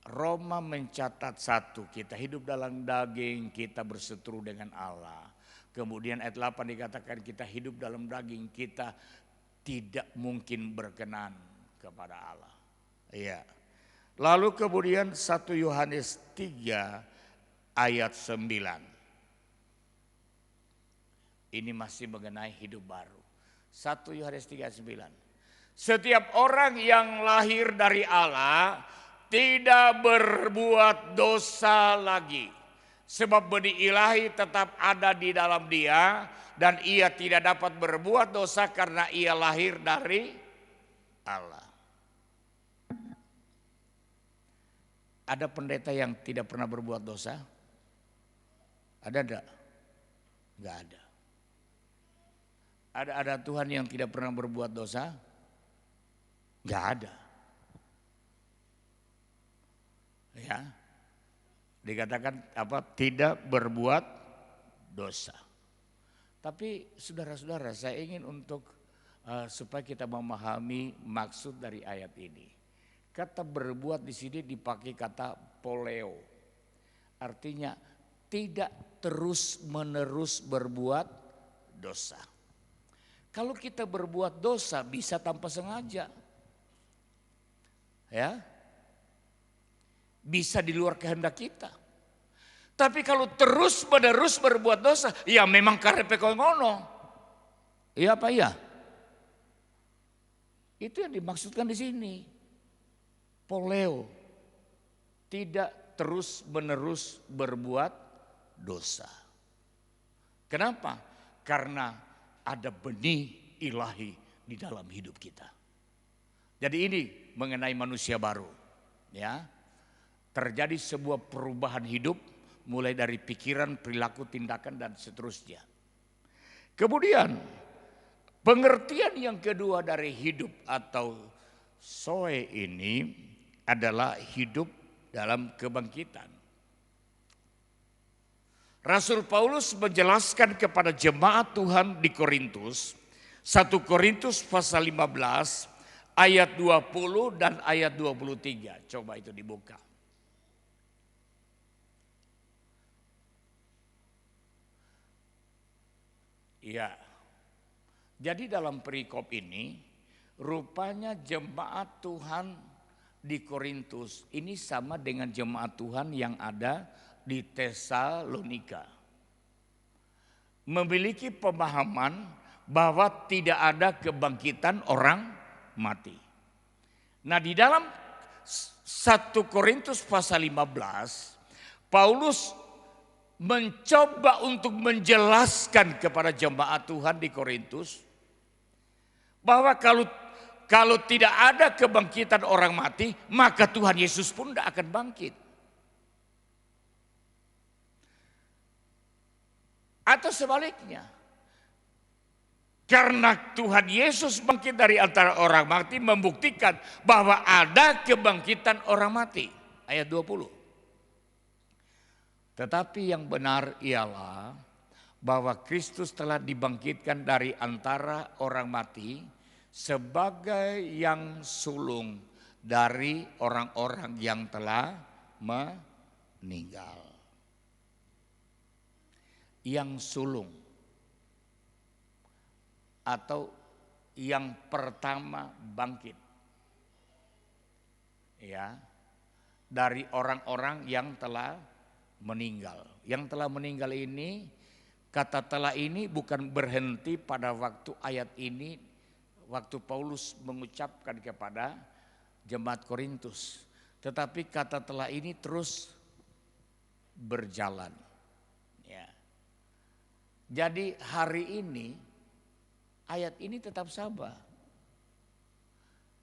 Roma mencatat satu, kita hidup dalam daging, kita berseteru dengan Allah. Kemudian ayat 8 dikatakan kita hidup dalam daging, kita tidak mungkin berkenan kepada Allah. Iya. Lalu kemudian 1 Yohanes 3 ayat 9. Ini masih mengenai hidup baru. 1 Yohanes 3 ayat 9. Setiap orang yang lahir dari Allah tidak berbuat dosa lagi. Sebab benih ilahi tetap ada di dalam dia. Dan ia tidak dapat berbuat dosa karena ia lahir dari Allah. Ada pendeta yang tidak pernah berbuat dosa? Ada enggak? Enggak ada. Ada Tuhan yang tidak pernah berbuat dosa? Enggak ada. Ya, dikatakan apa? Tidak berbuat dosa. Tapi saudara-saudara, saya ingin untuk supaya kita memahami maksud dari ayat ini. Kata berbuat di sini dipakai kata poleo, artinya tidak terus-menerus berbuat dosa. Kalau kita berbuat dosa bisa tanpa sengaja, ya. Bisa di luar kehendak kita. Tapi kalau terus menerus berbuat dosa, ya memang karepe koyo ngono. Iya apa iya? Itu yang dimaksudkan di sini. Poleo. Tidak terus menerus berbuat dosa. Kenapa? Karena ada benih ilahi di dalam hidup kita. Jadi ini mengenai manusia baru, ya. Terjadi sebuah perubahan hidup mulai dari pikiran, perilaku, tindakan dan seterusnya. Kemudian pengertian yang kedua dari hidup atau zoe ini adalah hidup dalam kebangkitan. Rasul Paulus menjelaskan kepada jemaat Tuhan di Korintus, 1 Korintus pasal 15 ayat 20 dan ayat 23. Coba itu dibuka. Ya, jadi dalam perikop ini rupanya jemaat Tuhan di Korintus ini sama dengan jemaat Tuhan yang ada di Tesalonika. Memiliki pemahaman bahwa tidak ada kebangkitan orang mati. Nah di dalam 1 Korintus pasal 15 Paulus mencoba untuk menjelaskan kepada jemaat Tuhan di Korintus bahwa kalau tidak ada kebangkitan orang mati, maka Tuhan Yesus pun tidak akan bangkit. Atau sebaliknya, karena Tuhan Yesus bangkit dari antara orang mati membuktikan bahwa ada kebangkitan orang mati. Ayat 20. Tetapi yang benar ialah bahwa Kristus telah dibangkitkan dari antara orang mati sebagai yang sulung dari orang-orang yang telah meninggal. Yang sulung atau yang pertama bangkit, ya, dari orang-orang yang telah meninggal. Yang telah meninggal ini, kata telah ini bukan berhenti pada waktu ayat ini, waktu Paulus mengucapkan kepada jemaat Korintus, tetapi kata telah ini terus berjalan. Ya. Jadi hari ini ayat ini tetap sama.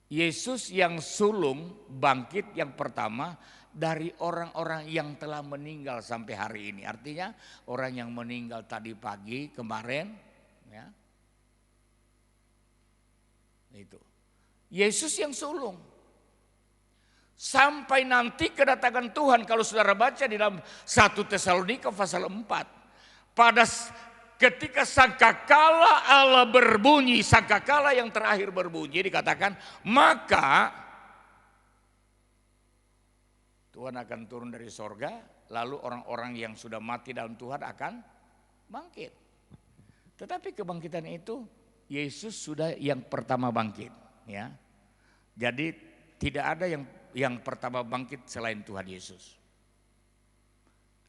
Yesus yang sulung bangkit yang pertama dari orang-orang yang telah meninggal sampai hari ini. Artinya orang yang meninggal tadi pagi kemarin, ya, itu Yesus yang sulung. Sampai nanti kedatangan Tuhan, kalau saudara baca di dalam 1 Tesalonika pasal 4. Ketika sangkakala Allah berbunyi, sangkakala yang terakhir berbunyi dikatakan, maka Tuhan akan turun dari sorga, lalu orang-orang yang sudah mati dalam Tuhan akan bangkit. Tetapi kebangkitan itu Yesus sudah yang pertama bangkit, ya. Jadi tidak ada yang pertama bangkit selain Tuhan Yesus.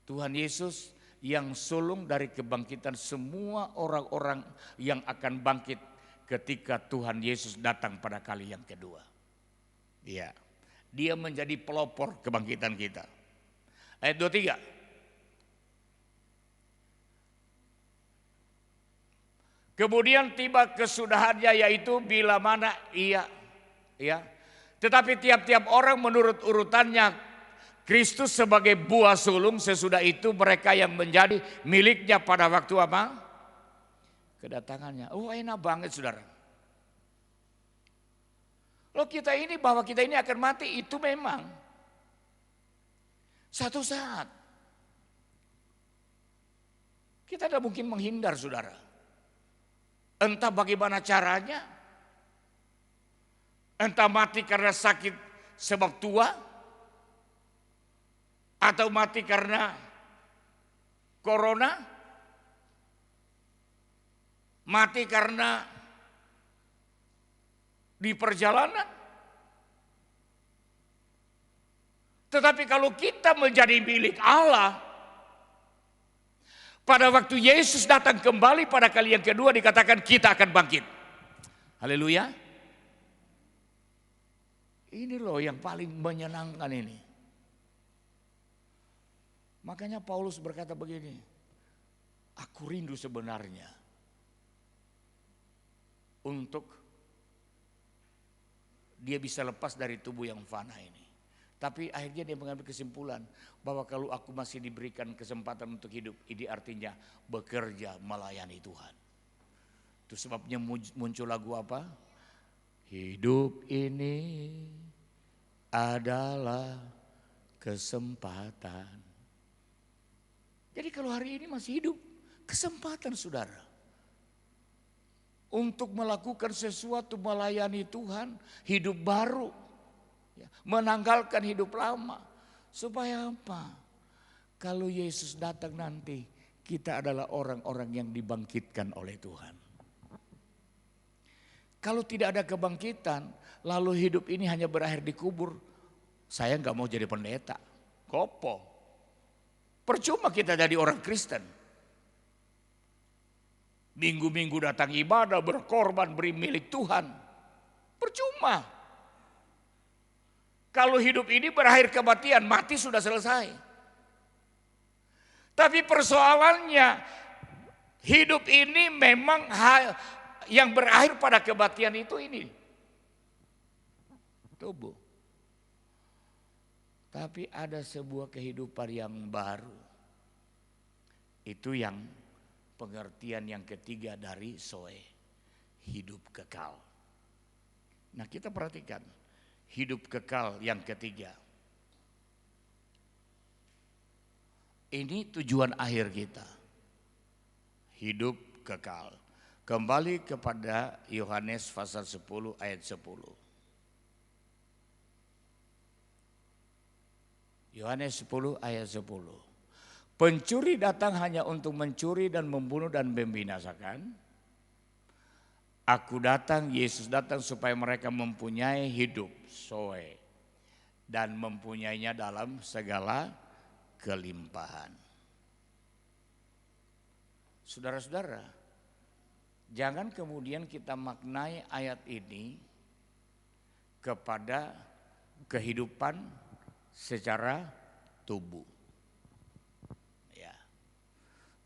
Tuhan Yesus yang sulung dari kebangkitan semua orang-orang yang akan bangkit ketika Tuhan Yesus datang pada kali yang kedua. Ya, dia menjadi pelopor kebangkitan kita. Ayat 23. Kemudian tiba kesudahannya, yaitu bila mana ia, ya. Tetapi tiap-tiap orang menurut urutannya. Kristus sebagai buah sulung, sesudah itu mereka yang menjadi miliknya pada waktu apa? Kedatangannya. Oh, enak banget saudara. Loh, bahwa kita ini akan mati itu memang satu saat. Kita tidak mungkin menghindar saudara. Entah bagaimana caranya. Entah mati karena sakit sebab tua. Atau mati karena corona, mati karena di perjalanan. Tetapi kalau kita menjadi milik Allah, pada waktu Yesus datang kembali pada kali yang kedua dikatakan kita akan bangkit. Haleluya. Ini loh yang paling menyenangkan ini. Makanya Paulus berkata begini, aku rindu sebenarnya untuk dia bisa lepas dari tubuh yang fana ini. Tapi akhirnya dia mengambil kesimpulan bahwa kalau aku masih diberikan kesempatan untuk hidup, ini artinya bekerja melayani Tuhan. Itu sebabnya muncul lagu apa? Hidup ini adalah kesempatan. Jadi kalau hari ini masih hidup, kesempatan saudara untuk melakukan sesuatu melayani Tuhan, hidup baru, ya, menanggalkan hidup lama. Supaya apa? Kalau Yesus datang nanti, kita adalah orang-orang yang dibangkitkan oleh Tuhan. Kalau tidak ada kebangkitan, lalu hidup ini hanya berakhir di kubur, saya nggak mau jadi pendeta, kopo. Percuma kita jadi orang Kristen. Minggu-minggu datang ibadah, berkorban, beri milik Tuhan. Percuma. Kalau hidup ini berakhir kematian, mati sudah selesai. Tapi persoalannya hidup ini memang yang berakhir pada kematian itu ini. Tubuh. Tapi ada sebuah kehidupan yang baru. Itu yang pengertian yang ketiga dari Zoe. Hidup kekal. Nah, kita perhatikan. Hidup kekal yang ketiga. Ini tujuan akhir kita. Hidup kekal. Kembali kepada Yohanes pasal 10 ayat 10. Yohanes 10 ayat 10. Pencuri datang hanya untuk mencuri dan membunuh dan membinasakan. Aku datang, Yesus datang supaya mereka mempunyai hidup, Zoe, dan mempunyainya dalam segala kelimpahan. Saudara-saudara, jangan kemudian kita maknai ayat ini kepada kehidupan secara tubuh. Ya.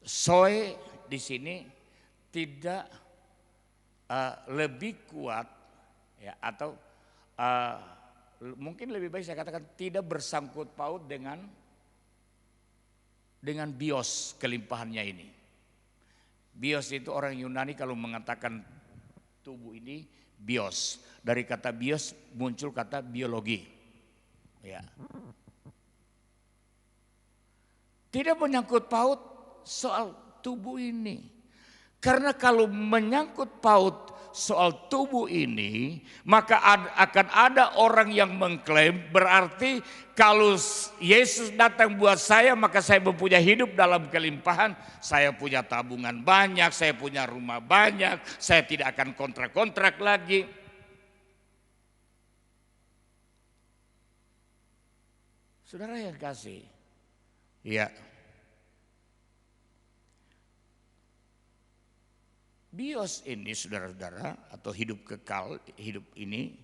Zoe di sini tidak lebih kuat, ya, atau mungkin lebih baik saya katakan tidak bersangkut paut dengan bios kelimpahannya ini. Bios itu orang Yunani kalau mengatakan tubuh ini bios. Dari kata bios muncul kata biologi. Ya. Tidak menyangkut paut soal tubuh ini. Karena kalau menyangkut paut soal tubuh ini, maka akan ada orang yang mengklaim berarti kalau Yesus datang buat saya maka saya mempunyai hidup dalam kelimpahan. Saya punya tabungan banyak, saya punya rumah banyak, saya tidak akan kontrak-kontrak lagi. Saudara yang kasih, ya. Bios ini saudara-saudara atau hidup kekal, hidup ini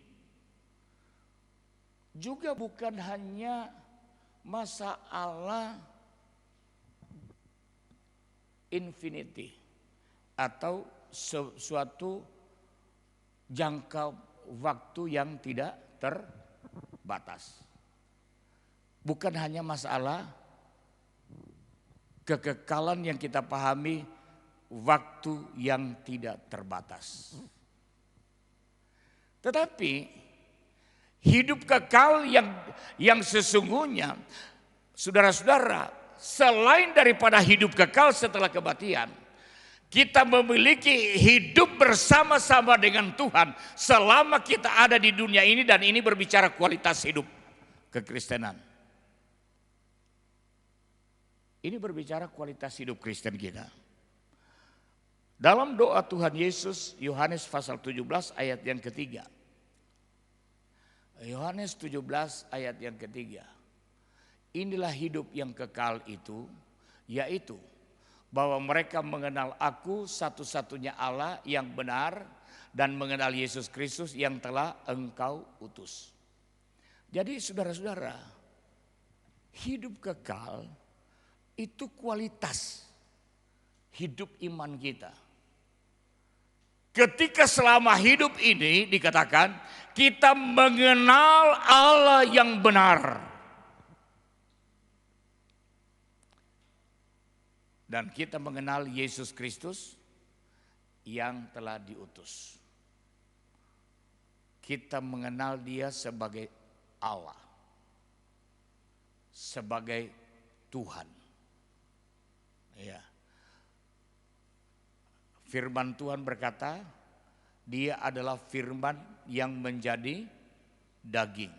juga bukan hanya masalah infinity atau suatu jangka waktu yang tidak terbatas. Bukan hanya masalah kekekalan yang kita pahami waktu yang tidak terbatas. Tetapi hidup kekal yang sesungguhnya, saudara-saudara, selain daripada hidup kekal setelah kematian, kita memiliki hidup bersama-sama dengan Tuhan selama kita ada di dunia ini, dan ini berbicara kualitas hidup kekristenan. Ini berbicara kualitas hidup Kristen kita. Dalam doa Tuhan Yesus, Yohanes pasal 17 ayat yang ketiga. Yohanes 17 ayat yang ketiga. Inilah hidup yang kekal itu, yaitu bahwa mereka mengenal aku satu-satunya Allah yang benar dan mengenal Yesus Kristus yang telah engkau utus. Jadi saudara-saudara, hidup kekal itu kualitas hidup iman kita. Ketika selama hidup ini dikatakan kita mengenal Allah yang benar. Dan kita mengenal Yesus Kristus yang telah diutus. Kita mengenal Dia sebagai Allah. Sebagai Tuhan. Ya. Firman Tuhan berkata, Dia adalah firman yang menjadi daging.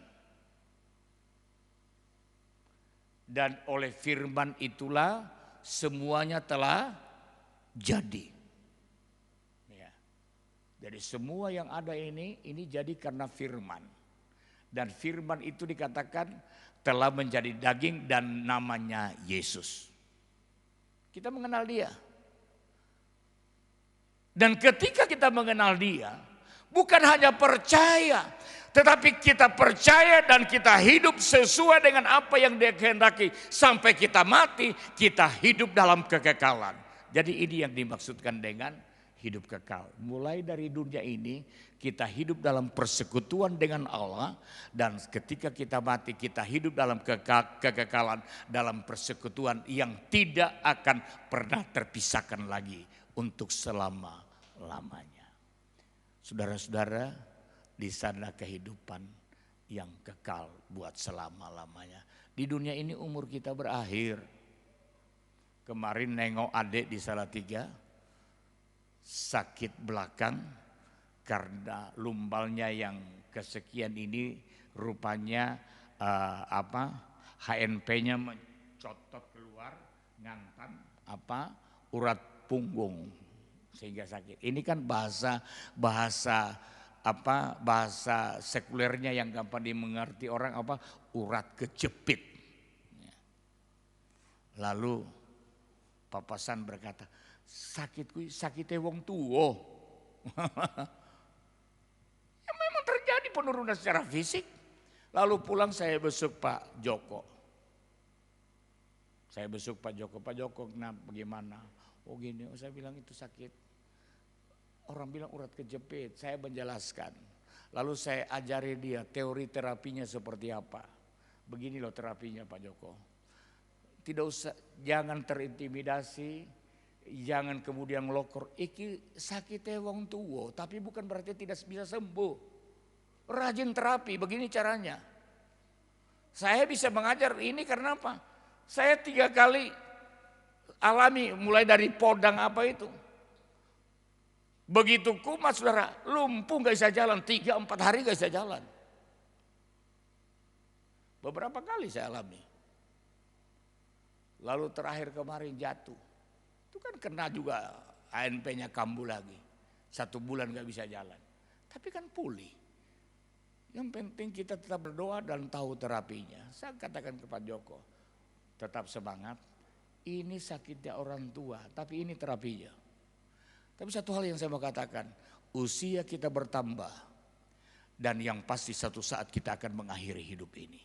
Dan oleh firman itulah semuanya telah jadi. Ya. Jadi semua yang ada ini jadi karena firman. Dan firman itu dikatakan telah menjadi daging dan namanya Yesus. Kita mengenal Dia. Dan ketika kita mengenal Dia, bukan hanya percaya, Tetapi kita percaya dan kita hidup sesuai dengan apa yang Dia kehendaki. Sampai kita mati, kita hidup dalam kekekalan. Jadi ini yang dimaksudkan dengan hidup kekal. Mulai dari dunia ini kita hidup dalam persekutuan dengan Allah. Dan ketika kita mati kita hidup dalam kekekalan. Dalam persekutuan yang tidak akan pernah terpisahkan lagi untuk selama-lamanya. Saudara-saudara, di sana kehidupan yang kekal buat selama-lamanya. Di dunia ini umur kita berakhir. Kemarin nengok adik di Salatiga, sakit belakang karena lumbalnya yang kesekian ini rupanya HNP-nya mencotot keluar, ngantam urat punggung sehingga sakit. Ini kan bahasa sekulernya yang gampang dimengerti orang urat kejepit. Lalu papasan berkata, sakitnya wong tuwo. Ya memang terjadi penurunan secara fisik. Lalu pulang saya besuk Pak Joko. Pak Joko kenapa bagaimana? Oh gini, saya bilang itu sakit. Orang bilang urat kejepit, saya menjelaskan. Lalu saya ajari dia teori terapinya seperti apa. Begini loh terapinya Pak Joko. Tidak usah, jangan terintimidasi, jangan kemudian melokor. Iki sakitnya wong tuwo, tapi bukan berarti tidak bisa sembuh. Rajin terapi, begini caranya. Saya bisa mengajar ini karena apa? Saya 3 kali alami mulai dari podang apa itu. Begitu kumat saudara, lumpuh gak bisa jalan, 3-4 hari gak bisa jalan. Beberapa kali saya alami. Lalu terakhir kemarin jatuh. Itu kan kena juga ANP-nya kambuh lagi. 1 bulan gak bisa jalan. Tapi kan pulih. Yang penting kita tetap berdoa dan tahu terapinya. Saya katakan ke Pak Joko, tetap semangat. Ini sakitnya orang tua, tapi ini terapinya. Tapi satu hal yang saya mau katakan, usia kita bertambah dan yang pasti satu saat kita akan mengakhiri hidup ini.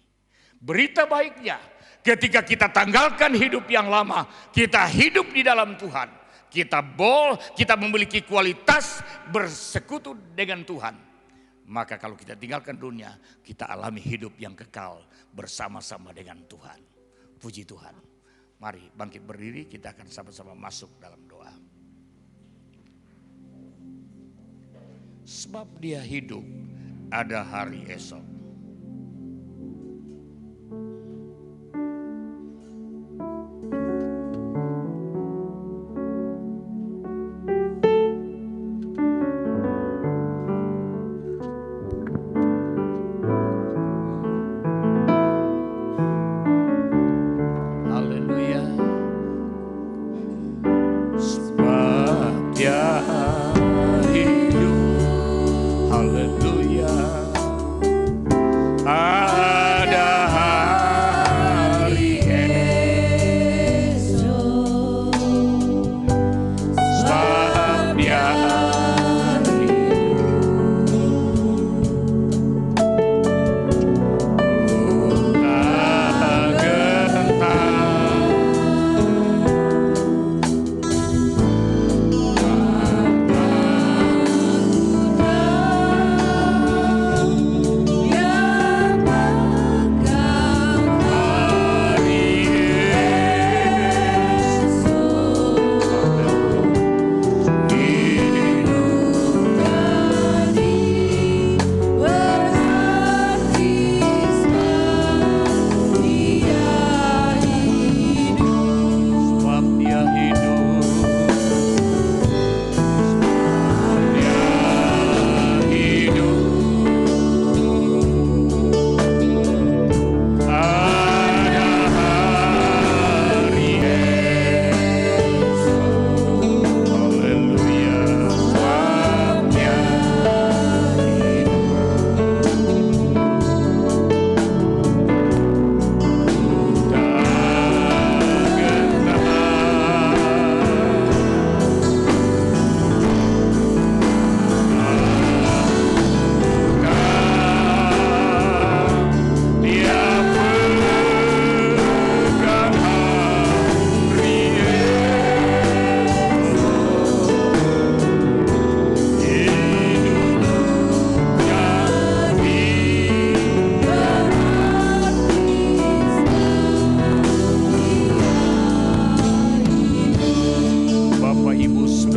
Berita baiknya, ketika kita tanggalkan hidup yang lama, kita hidup di dalam Tuhan. Kita memiliki kualitas bersekutu dengan Tuhan. Maka kalau kita tinggalkan dunia, kita alami hidup yang kekal bersama-sama dengan Tuhan. Puji Tuhan. Mari bangkit berdiri, kita akan sama-sama masuk dalam doa. Sebab Dia hidup, ada hari esok. Haleluya. Sebab Dia hidup. Haleluya.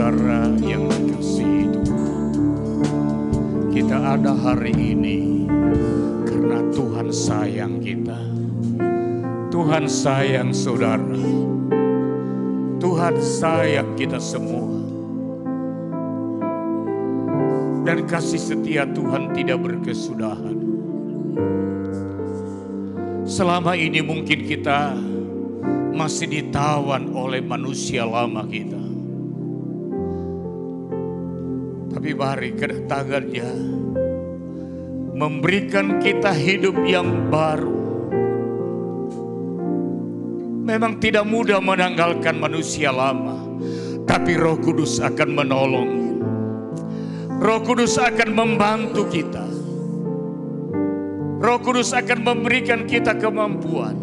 saudara yang dikasihi Tuhan, kita ada hari ini karena Tuhan sayang kita. Tuhan sayang saudara. Tuhan sayang kita semua. Dan kasih setia Tuhan tidak berkesudahan. Selama ini mungkin kita masih ditawan oleh manusia lama kita. Tapi mari kedatangannya memberikan kita hidup yang baru. Memang tidak mudah menanggalkan manusia lama, tapi Roh Kudus akan menolong. Roh Kudus akan membantu kita. Roh Kudus akan memberikan kita kemampuan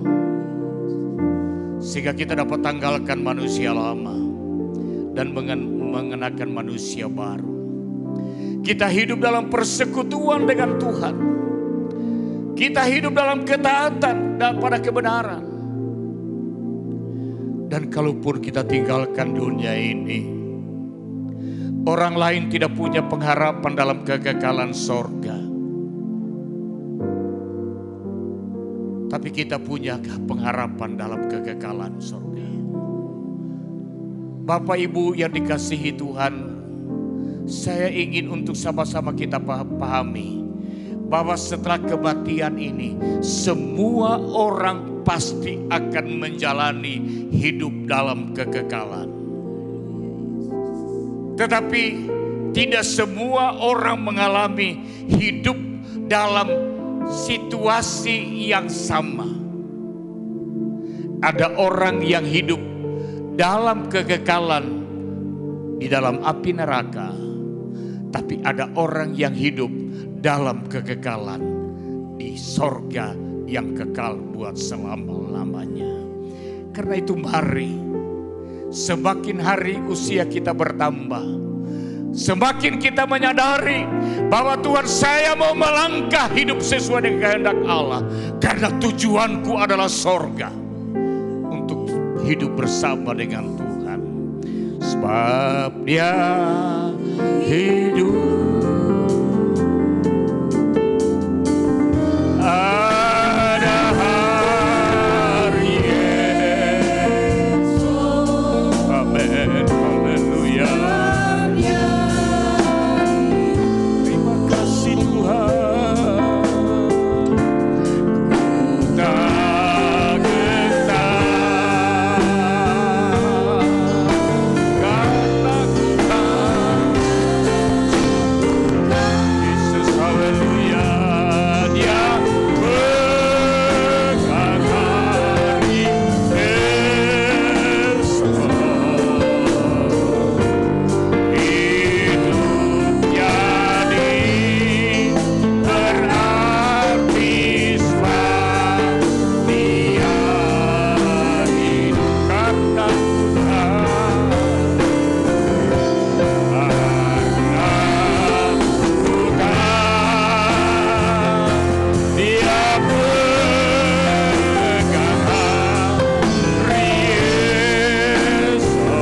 sehingga kita dapat tanggalkan manusia lama dan mengenakan manusia baru. Kita hidup dalam persekutuan dengan Tuhan. Kita hidup dalam ketaatan dan pada kebenaran. Dan kalaupun kita tinggalkan dunia ini, orang lain tidak punya pengharapan dalam kekekalan sorga. Tapi kita punya pengharapan dalam kekekalan sorga. Bapak Ibu yang dikasihi Tuhan, saya ingin untuk sama-sama kita pahami bahwa setelah kematian ini, semua orang pasti akan menjalani hidup dalam kekekalan. Tetapi tidak semua orang mengalami hidup dalam situasi yang sama. Ada orang yang hidup dalam kekekalan di dalam api neraka, tapi ada orang yang hidup dalam kekekalan di sorga yang kekal buat selama-lamanya. Karena itu mari, semakin hari usia kita bertambah, semakin kita menyadari bahwa Tuhan, saya mau melangkah hidup sesuai dengan kehendak Allah. Karena tujuanku adalah sorga, untuk hidup bersama dengan Tuhan. Sebab Dia hidup, ada hari esok. Amin, haleluya. Terima kasih Tuhan. Ku tak gentar karena ku tahu Yesus, haleluya, Dia pegang hari esok. Hidup jadi berarti sebab Dia hidup, karena ku tahu, Dia pegang hari esok.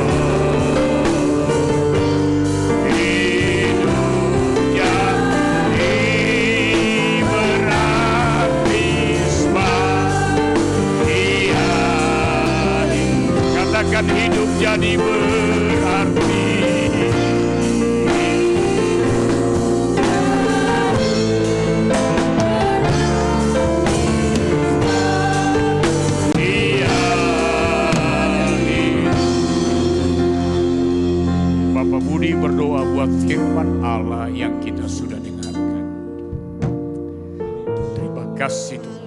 Hidup jadi berarti sebab Dia hidup. Katakan, hidup jadi berarti. Dia hidup. Bapak Budi berdoa buat firman Allah yang kita sudah dengarkan. Terima kasih Tuhan.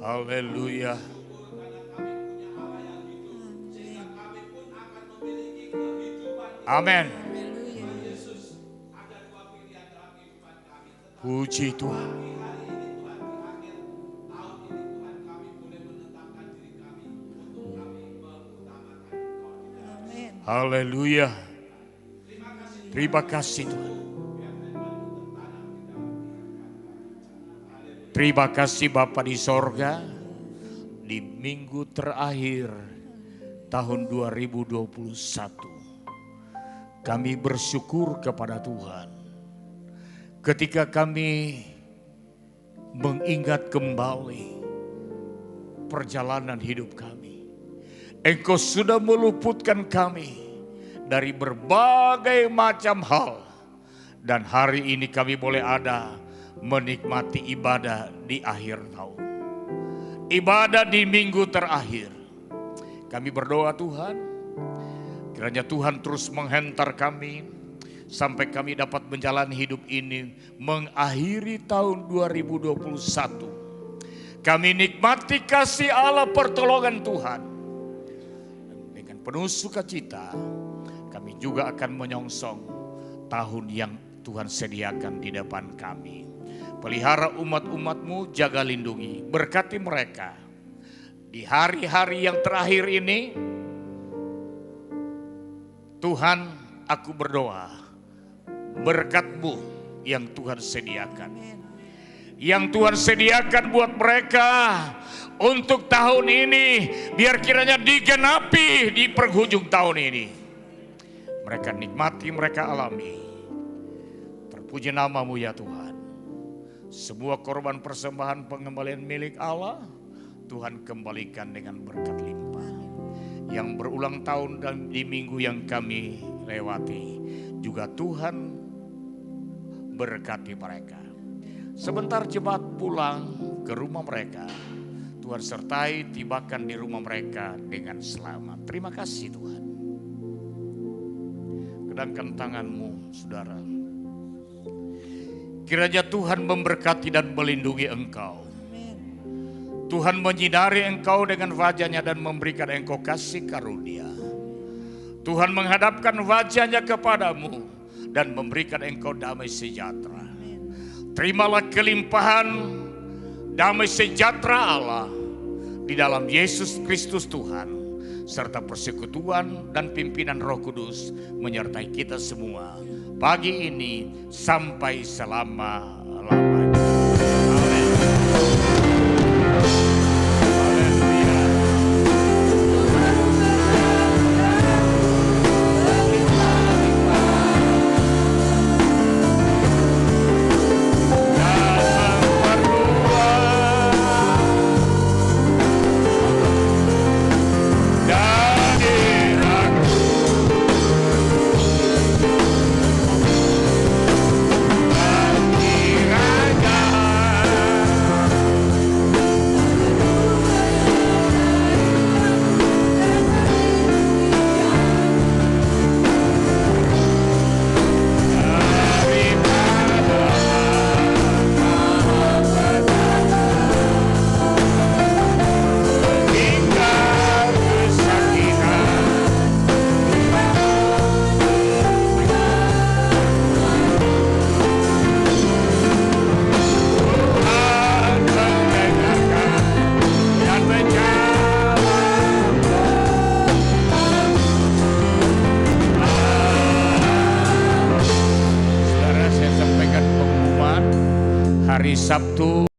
Haleluya. Amin. Puji Tuhan. Haleluya. Terima kasih Tuhan. Terima kasih Bapa di sorga, di minggu terakhir tahun 2021. Kami bersyukur kepada Tuhan ketika kami mengingat kembali perjalanan hidup kami. Engkau sudah meluputkan kami dari berbagai macam hal. Dan hari ini kami boleh ada menikmati ibadah di akhir tahun. Ibadah di minggu terakhir. Kami berdoa Tuhan, kiranya Tuhan terus menghantar kami sampai kami dapat menjalani hidup ini mengakhiri tahun 2021. Kami nikmati kasih Allah pertolongan Tuhan. Dengan penuh sukacita kami juga akan menyongsong tahun yang Tuhan sediakan di depan kami. Pelihara umat-umat-Mu, jaga lindungi, berkati mereka. Di hari-hari yang terakhir ini, Tuhan, aku berdoa, berkat-Mu yang Tuhan sediakan. Yang Tuhan sediakan buat mereka untuk tahun ini, biar kiranya digenapi di penghujung tahun ini. Mereka nikmati, mereka alami. Terpuji nama-Mu ya Tuhan. Semua korban persembahan pengembalian milik Allah, Tuhan kembalikan dengan berkat limpah. Yang berulang tahun dan di minggu yang kami lewati, juga Tuhan berkati mereka. Sebentar jemaat pulang ke rumah mereka, Tuhan sertai tibakan di rumah mereka dengan selamat. Terima kasih Tuhan. Kedangkan tangan-Mu saudara. Kiranya Tuhan memberkati dan melindungi engkau. Tuhan menyinari engkau dengan wajah-Nya dan memberikan engkau kasih karunia. Tuhan menghadapkan wajah-Nya kepadamu dan memberikan engkau damai sejahtera. Terimalah kelimpahan damai sejahtera Allah di dalam Yesus Kristus Tuhan, serta persekutuan dan pimpinan Roh Kudus menyertai kita semua pagi ini sampai selama-lamanya. Amin. Haleluya. Hari Sabtu